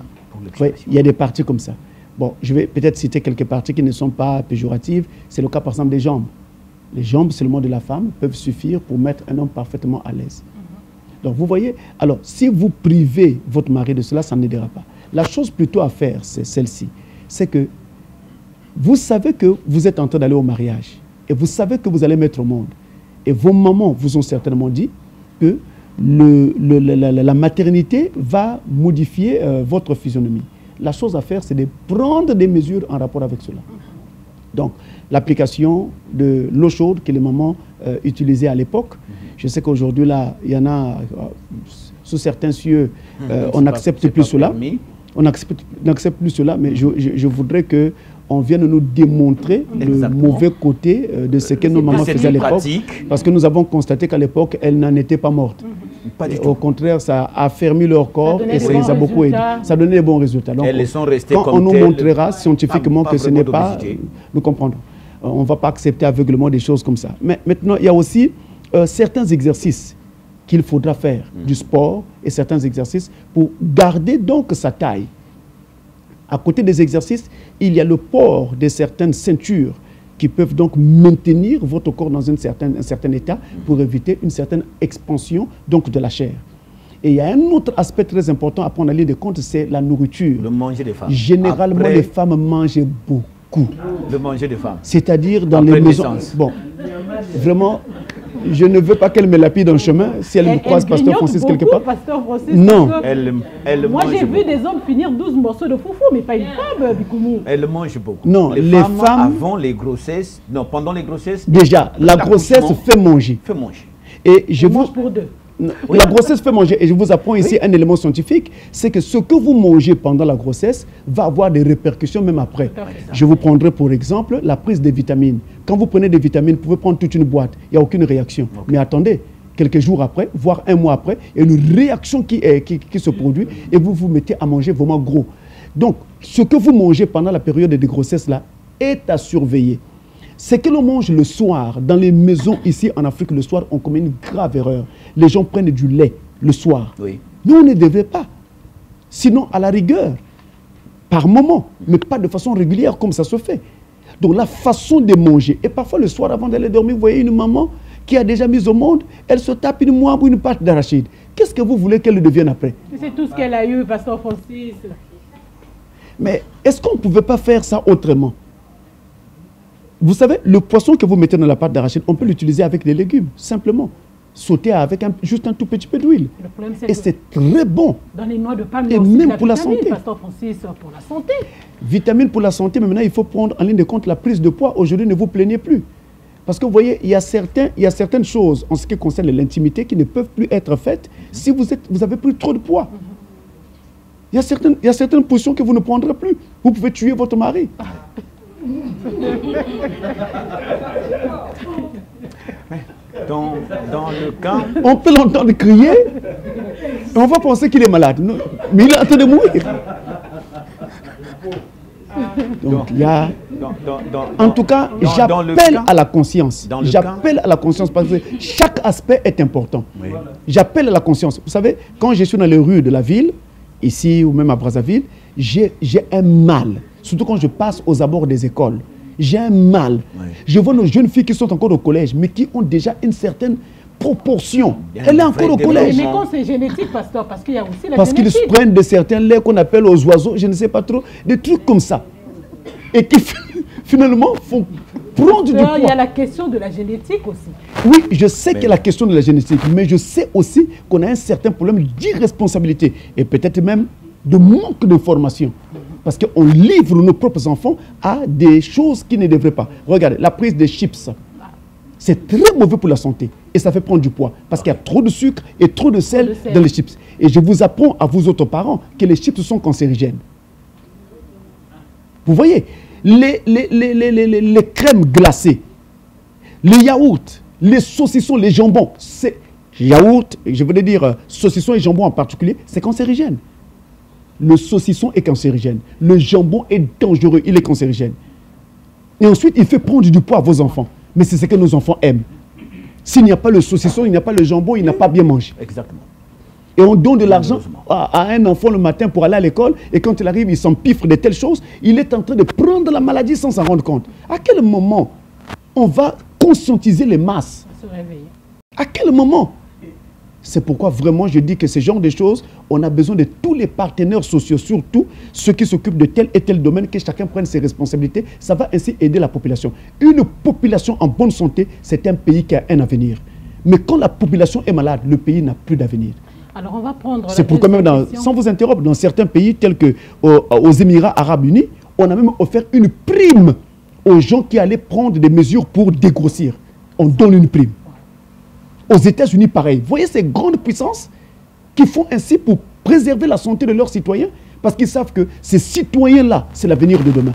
Ouais, il y a des parties comme ça. Bon, je vais peut-être citer quelques parties qui ne sont pas péjoratives. C'est le cas, par exemple, des jambes. Les jambes seulement de la femme peuvent suffire pour mettre un homme parfaitement à l'aise. Donc, vous voyez, alors, si vous privez votre mari de cela, ça n'aidera pas. La chose plutôt à faire, c'est celle-ci. C'est que vous savez que vous êtes en train d'aller au mariage et vous savez que vous allez mettre au monde. Et vos mamans vous ont certainement dit que la maternité va modifier votre physionomie. La chose à faire, c'est de prendre des mesures en rapport avec cela. Donc, l'application de l'eau chaude que les mamans utilisaient à l'époque. Je sais qu'aujourd'hui, là, il y en a, sous certains cieux, on n'accepte plus cela. On n'accepte plus cela, mais je voudrais qu'on on vient de nous démontrer le mauvais côté de ce que nos mamans faisaient à l'époque. Parce que nous avons constaté qu'à l'époque, elles n'en étaient pas mortes. Pas du tout. Au contraire, ça a affermi leur corps et ça les a beaucoup aidés. Ça a donné des bons résultats. Donc, elles sont restées quand comme on nous telles, montrera scientifiquement que ce n'est pas, nous comprendrons. On ne va pas accepter aveuglement des choses comme ça. Mais maintenant, il y a aussi certains exercices qu'il faudra faire, du sport et certains exercices pour garder donc sa taille. À côté des exercices, il y a le port de certaines ceintures qui peuvent donc maintenir votre corps dans un certain état pour éviter une certaine expansion donc de la chair. Et il y a un autre aspect très important à prendre en ligne de compte, c'est la nourriture. Le manger des femmes. Généralement, les femmes mangent beaucoup. Le manger des femmes. C'est-à-dire dans les maisons. Bon, vraiment, je ne veux pas qu'elle me lapide dans le chemin si elle me croise Pasteur Francis quelque part. Pasteur Francis, non. Moi, j'ai vu des hommes finir 12 morceaux de foufou, mais pas une femme, Bikoumou. Elle mange beaucoup. Non, les femmes avant les grossesses, non, pendant les grossesses. Déjà, la grossesse fait manger. Fait manger. Et je vous... mange pour deux. Oui. La grossesse fait manger. Et je vous apprends ici un élément scientifique, c'est que ce que vous mangez pendant la grossesse va avoir des répercussions même après. Je vous prendrai pour exemple la prise des vitamines. Quand vous prenez des vitamines, vous pouvez prendre toute une boîte, il n'y a aucune réaction. Mais attendez, quelques jours après, voire un mois après, il y a une réaction qui se produit et vous vous mettez à manger vraiment gros. Donc, ce que vous mangez pendant la période de grossesse là est à surveiller. C'est que l'on mange le soir, dans les maisons ici en Afrique, le soir, on commet une grave erreur. Les gens prennent du lait le soir. Oui. Nous, on ne devait pas. Sinon, à la rigueur, par moment, mais pas de façon régulière comme ça se fait. Donc, la façon de manger, et parfois le soir, avant d'aller dormir, vous voyez une maman qui a déjà mis au monde, elle se tape une moire ou une pâte d'arachide. Qu'est-ce que vous voulez qu'elle devienne après? C'est tout ce qu'elle a eu, Pasteur Francis. Mais est-ce qu'on ne pouvait pas faire ça autrement? Vous savez, le poisson que vous mettez dans la pâte d'arachide, on peut l'utiliser avec des légumes, simplement. Sauter avec juste un tout petit peu d'huile. Et c'est très bon. Dans les noix de palme, et même pour la santé. Pasteur Francis, pour la santé. Vitamine pour la santé, mais maintenant il faut prendre en ligne de compte la prise de poids. Aujourd'hui, ne vous plaignez plus. Parce que vous voyez, il y a certaines choses en ce qui concerne l'intimité qui ne peuvent plus être faites si vous avez pris trop de poids. Il y a certaines positions que vous ne prendrez plus. Vous pouvez tuer votre mari. Dans le cas... On peut l'entendre crier, et on va penser qu'il est malade. Non, mais il est en train de mourir. Donc, il y a... En tout cas, j'appelle à la conscience. J'appelle à la conscience parce que chaque aspect est important. Oui. J'appelle à la conscience. Vous savez, quand je suis dans les rues de la ville, ici ou même à Brazzaville, j'ai un mal. Surtout quand je passe aux abords des écoles. J'ai un mal. Oui. Je vois nos jeunes filles qui sont encore au collège, mais qui ont déjà une certaine proportion. Elle est encore au collège. Mais quand c'est génétique, pasteur, parce qu'il y a aussi la parce génétique. Parce qu'ils prennent de certains laits qu'on appelle aux oiseaux, je ne sais pas trop, des trucs comme ça. Et qui finalement font prendre du poids. Il y a la question de la génétique aussi. Oui, je sais qu'il y a la question de la génétique, mais je sais aussi qu'on a un certain problème d'irresponsabilité et peut-être même de manque de formation. Parce qu'on livre nos propres enfants à des choses qui ne devraient pas. Regardez, la prise des chips, c'est très mauvais pour la santé. Et ça fait prendre du poids. Parce qu'il y a trop de sucre et trop de sel dans les chips. Et je vous apprends à vous autres parents que les chips sont cancérigènes. Vous voyez, les crèmes glacées, les yaourts, les saucissons, les jambons, yaourt, je voulais dire saucissons et jambons en particulier, c'est cancérigène. Le saucisson est cancérigène. Le jambon est dangereux, il est cancérigène. Et ensuite, il fait prendre du poids à vos enfants. Mais c'est ce que nos enfants aiment. S'il n'y a pas le saucisson, il n'y a pas le jambon, il n'a pas bien mangé. Exactement. Et on donne de l'argent à un enfant le matin pour aller à l'école, et quand il arrive, il s'empiffre de telles choses, il est en train de prendre la maladie sans s'en rendre compte. À quel moment on va conscientiser les masses? Se réveiller. À quel moment? C'est pourquoi vraiment je dis que ce genre de choses, on a besoin de tous les partenaires sociaux, surtout ceux qui s'occupent de tel et tel domaine, que chacun prenne ses responsabilités. Ça va ainsi aider la population. Une population en bonne santé, c'est un pays qui a un avenir. Mais quand la population est malade, le pays n'a plus d'avenir. Alors on va prendre... C'est pourquoi même, sans vous interrompre, dans certains pays tels que aux Émirats Arabes Unis, on a même offert une prime aux gens qui allaient prendre des mesures pour dégrossir. On donne une prime. Aux États-Unis, pareil. Vous voyez ces grandes puissances qui font ainsi pour préserver la santé de leurs citoyens parce qu'ils savent que ces citoyens-là, c'est l'avenir de demain.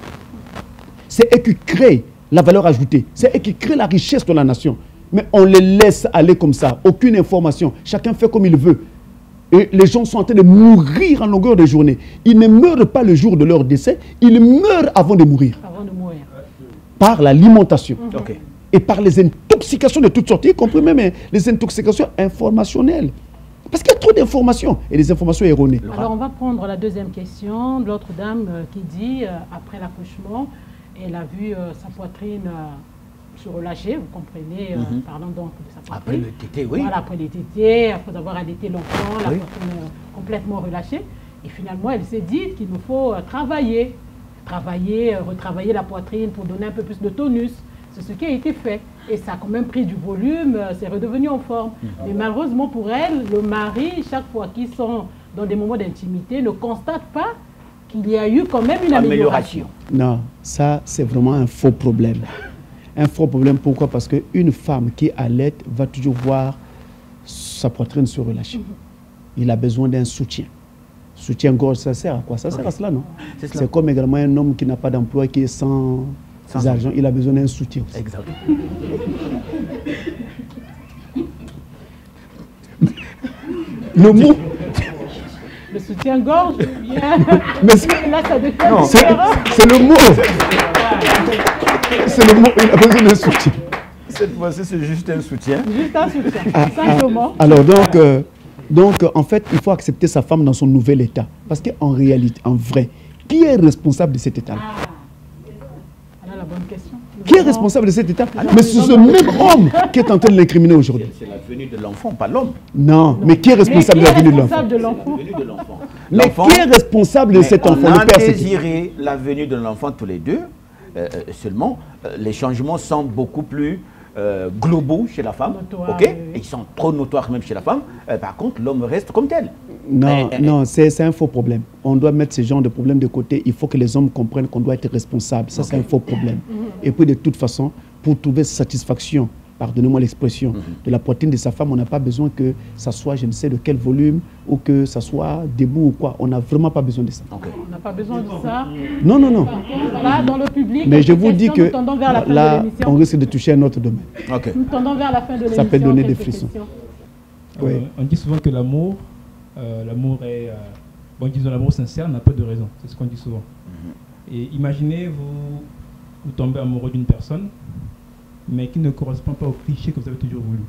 C'est eux qui créent la valeur ajoutée. C'est eux qui créent la richesse de la nation. Mais on les laisse aller comme ça. Aucune information. Chacun fait comme il veut. Et les gens sont en train de mourir en longueur de journée. Ils ne meurent pas le jour de leur décès. Ils meurent avant de mourir. Avant de mourir. Par l'alimentation. Ok. Et par les intoxications de toutes sortes, y compris même les intoxications informationnelles. Parce qu'il y a trop d'informations et des informations erronées. Alors on va prendre la deuxième question de l'autre dame qui dit, après l'accouchement, elle a vu sa poitrine se relâcher, vous comprenez, parlons donc de sa poitrine. Après le tété, oui. Voilà, après les tétés, après avoir allaité l'enfant, la Oui. poitrine complètement relâchée. Et finalement, elle s'est dit qu'il nous faut travailler, retravailler la poitrine pour donner un peu plus de tonus. C'est ce qui a été fait. Et ça a quand même pris du volume, c'est redevenu en forme. Mais malheureusement pour elle, le mari, chaque fois qu'ils sont dans des moments d'intimité, ne constate pas qu'il y a eu quand même une amélioration. Non, ça c'est vraiment un faux problème. Un faux problème, pourquoi? Parce qu'une femme qui allait va toujours voir sa poitrine se relâcher. Il a besoin d'un soutien. Soutien-gorge, ça sert à quoi? Ça sert à cela, non? C'est comme également un homme qui n'a pas d'emploi, qui est sans argent, il a besoin d'un soutien aussi. Exact. Le mot... Le soutien-gorge, bien. Mais Là, ça devient c'est le mot. C'est le mot, il a besoin d'un soutien. Cette fois-ci, c'est juste un soutien. Juste un soutien, simplement. Alors donc, en fait, il faut accepter sa femme dans son nouvel état. Parce qu'en réalité, en vrai, qui est responsable de cet état-là? Voilà la bonne question. Qui est responsable de cet état? Mais c'est ce même homme qui est en train de l'incriminer aujourd'hui. C'est la venue de l'enfant, pas l'homme. Non, mais qui est responsable de la venue de l'enfant? Mais qui est responsable de cet enfant? On a désiré la venue de l'enfant tous les deux. Seulement, les changements sont beaucoup plus globaux chez la femme. Notoire, Ok, oui, oui. Et ils sont trop notoires même chez la femme. Par contre, l'homme reste comme tel. Non, non, c'est un faux problème. On doit mettre ce genre de problème de côté. Il faut que les hommes comprennent qu'on doit être responsable. Ça, c'est un faux problème. Et puis, de toute façon, pour trouver satisfaction, pardonnez-moi l'expression, de la poitrine de sa femme, on n'a pas besoin que ça soit je ne sais de quel volume ou que ça soit debout ou quoi. On n'a vraiment pas besoin de ça. On n'a pas besoin de ça. Non, non, non. Là, dans le public, Mais je vous dis que nous tendons vers la fin de là, l'émission. on risque de toucher un autre domaine. Nous tendons vers la fin de l'émission. Ça peut donner des quelques frissons. questions. Oui. On dit souvent que l'amour est... bon, disons l'amour sincère n'a pas de raison. C'est ce qu'on dit souvent. Et imaginez, vous tombez amoureux d'une personne, mais qui ne correspond pas au cliché que vous avez toujours voulu.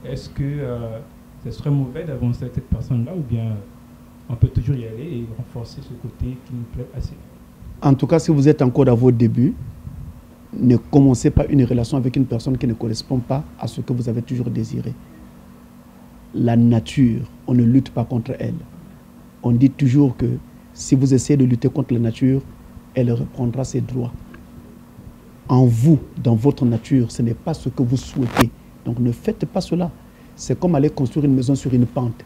Est-ce que ce serait mauvais d'avancer avec cette personne-là, ou bien on peut toujours y aller et renforcer ce côté qui nous plaît assez? En tout cas, si vous êtes encore à vos débuts, ne commencez pas une relation avec une personne qui ne correspond pas à ce que vous avez toujours désiré. La nature, on ne lutte pas contre elle. On dit toujours que si vous essayez de lutter contre la nature, elle reprendra ses droits. En vous, dans votre nature, ce n'est pas ce que vous souhaitez. Donc ne faites pas cela. C'est comme aller construire une maison sur une pente.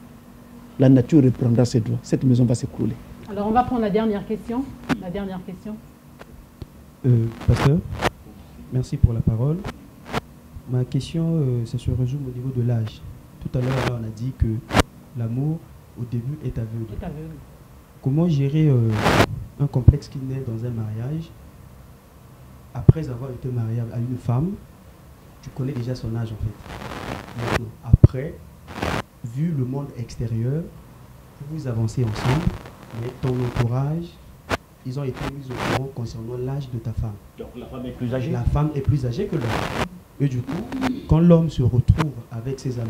La nature reprendra ses droits. Cette maison va s'écrouler. Alors, on va prendre la dernière question. La dernière question. Pasteur, merci pour la parole. Ma question, ça se résume au niveau de l'âge. Tout à l'heure, on a dit que l'amour, au début, est aveugle. Comment gérer un complexe qui naît dans un mariage? Après avoir été marié à une femme, tu connais déjà son âge en fait. Maintenant, après, vu le monde extérieur, vous avancez ensemble, mais ton entourage, ils ont été mis au courant concernant l'âge de ta femme. Donc la femme est plus âgée? La femme est plus âgée que l'homme. Et du coup, quand l'homme se retrouve avec ses amis,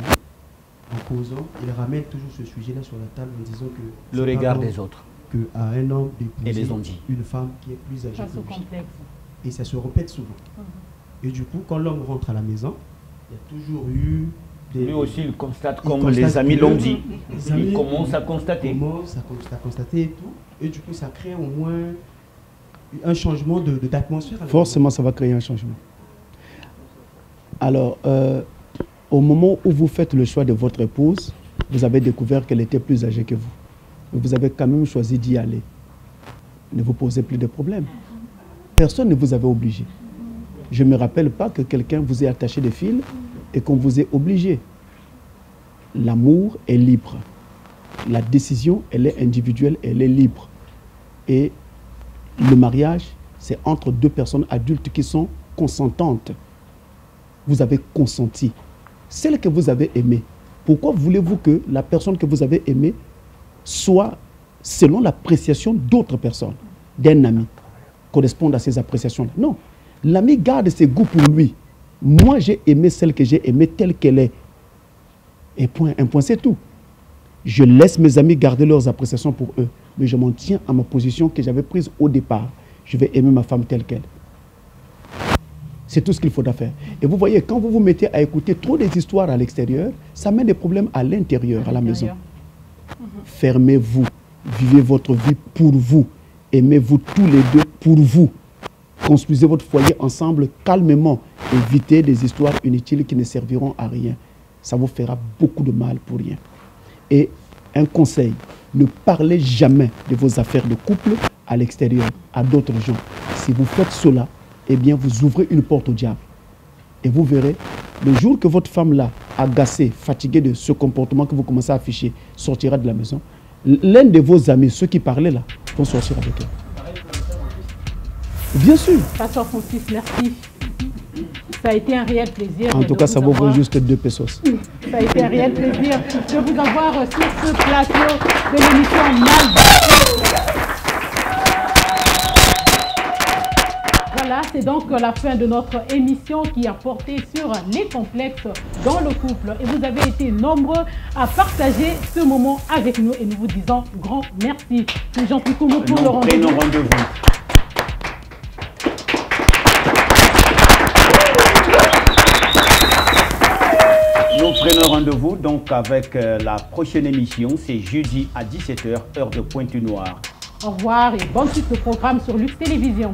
en causant, il ramène toujours ce sujet-là sur la table en disant que... Le regard des autres. Qu'à un homme d'épouser une femme qui est plus âgée Face au que lui. complexe. Et ça se répète souvent. Et du coup, quand l'homme rentre à la maison, il y a toujours eu... Lui aussi, il constate comme les amis l'ont dit. Il commence à constater. Il commence à constater et tout. Et du coup, ça crée au moins un changement d'atmosphère. Forcément, ça va créer un changement. Alors, au moment où vous faites le choix de votre épouse, vous avez découvert qu'elle était plus âgée que vous. Vous avez quand même choisi d'y aller. Ne vous posez plus de problèmes. Personne ne vous avait obligé. Je ne me rappelle pas que quelqu'un vous ait attaché des fils et qu'on vous ait obligé. L'amour est libre. La décision, elle est individuelle, elle est libre. Et le mariage, c'est entre deux personnes adultes qui sont consentantes. Vous avez consenti. Celle que vous avez aimée, pourquoi voulez-vous que la personne que vous avez aimée soit selon l'appréciation d'autres personnes, d'un ami, corresponde à ces appréciations-là? Non. L'ami garde ses goûts pour lui. Moi, j'ai aimé celle que j'ai aimée telle qu'elle est. Et point, un point, c'est tout. Je laisse mes amis garder leurs appréciations pour eux, mais je m'en tiens à ma position que j'avais prise au départ. Je vais aimer ma femme telle qu'elle. C'est tout ce qu'il faudra faire. Et vous voyez, quand vous vous mettez à écouter trop des histoires à l'extérieur, ça met des problèmes à l'intérieur, à la maison. Fermez-vous. Vivez votre vie pour vous. Aimez-vous tous les deux pour vous. Construisez votre foyer ensemble calmement. Évitez des histoires inutiles qui ne serviront à rien. Ça vous fera beaucoup de mal pour rien. Et un conseil, ne parlez jamais de vos affaires de couple à l'extérieur, à d'autres gens. Si vous faites cela, eh bien vous ouvrez une porte au diable. Et vous verrez, le jour que votre femme-là, agacée, fatiguée de ce comportement que vous commencez à afficher, sortira de la maison, l'un de vos amis, ceux qui parlaient là, vont sortir avec elle. Bien sûr. Pasteur Francis, merci. Ça a été un réel plaisir. En tout cas, ça vaut juste 2 pesos. Ça a été un réel plaisir de vous avoir sur ce plateau de l'émission Mal. Voilà, c'est donc la fin de notre émission qui a porté sur les complexes dans le couple. Et vous avez été nombreux à partager ce moment avec nous et nous vous disons grand merci. C'est Jean-Pierre Koumou pour le rendez-vous. Nous prenons rendez-vous donc avec la prochaine émission, c'est jeudi à 17h, heure de Pointe-Noire. Au revoir et bonne suite de programme sur Lux Télévision.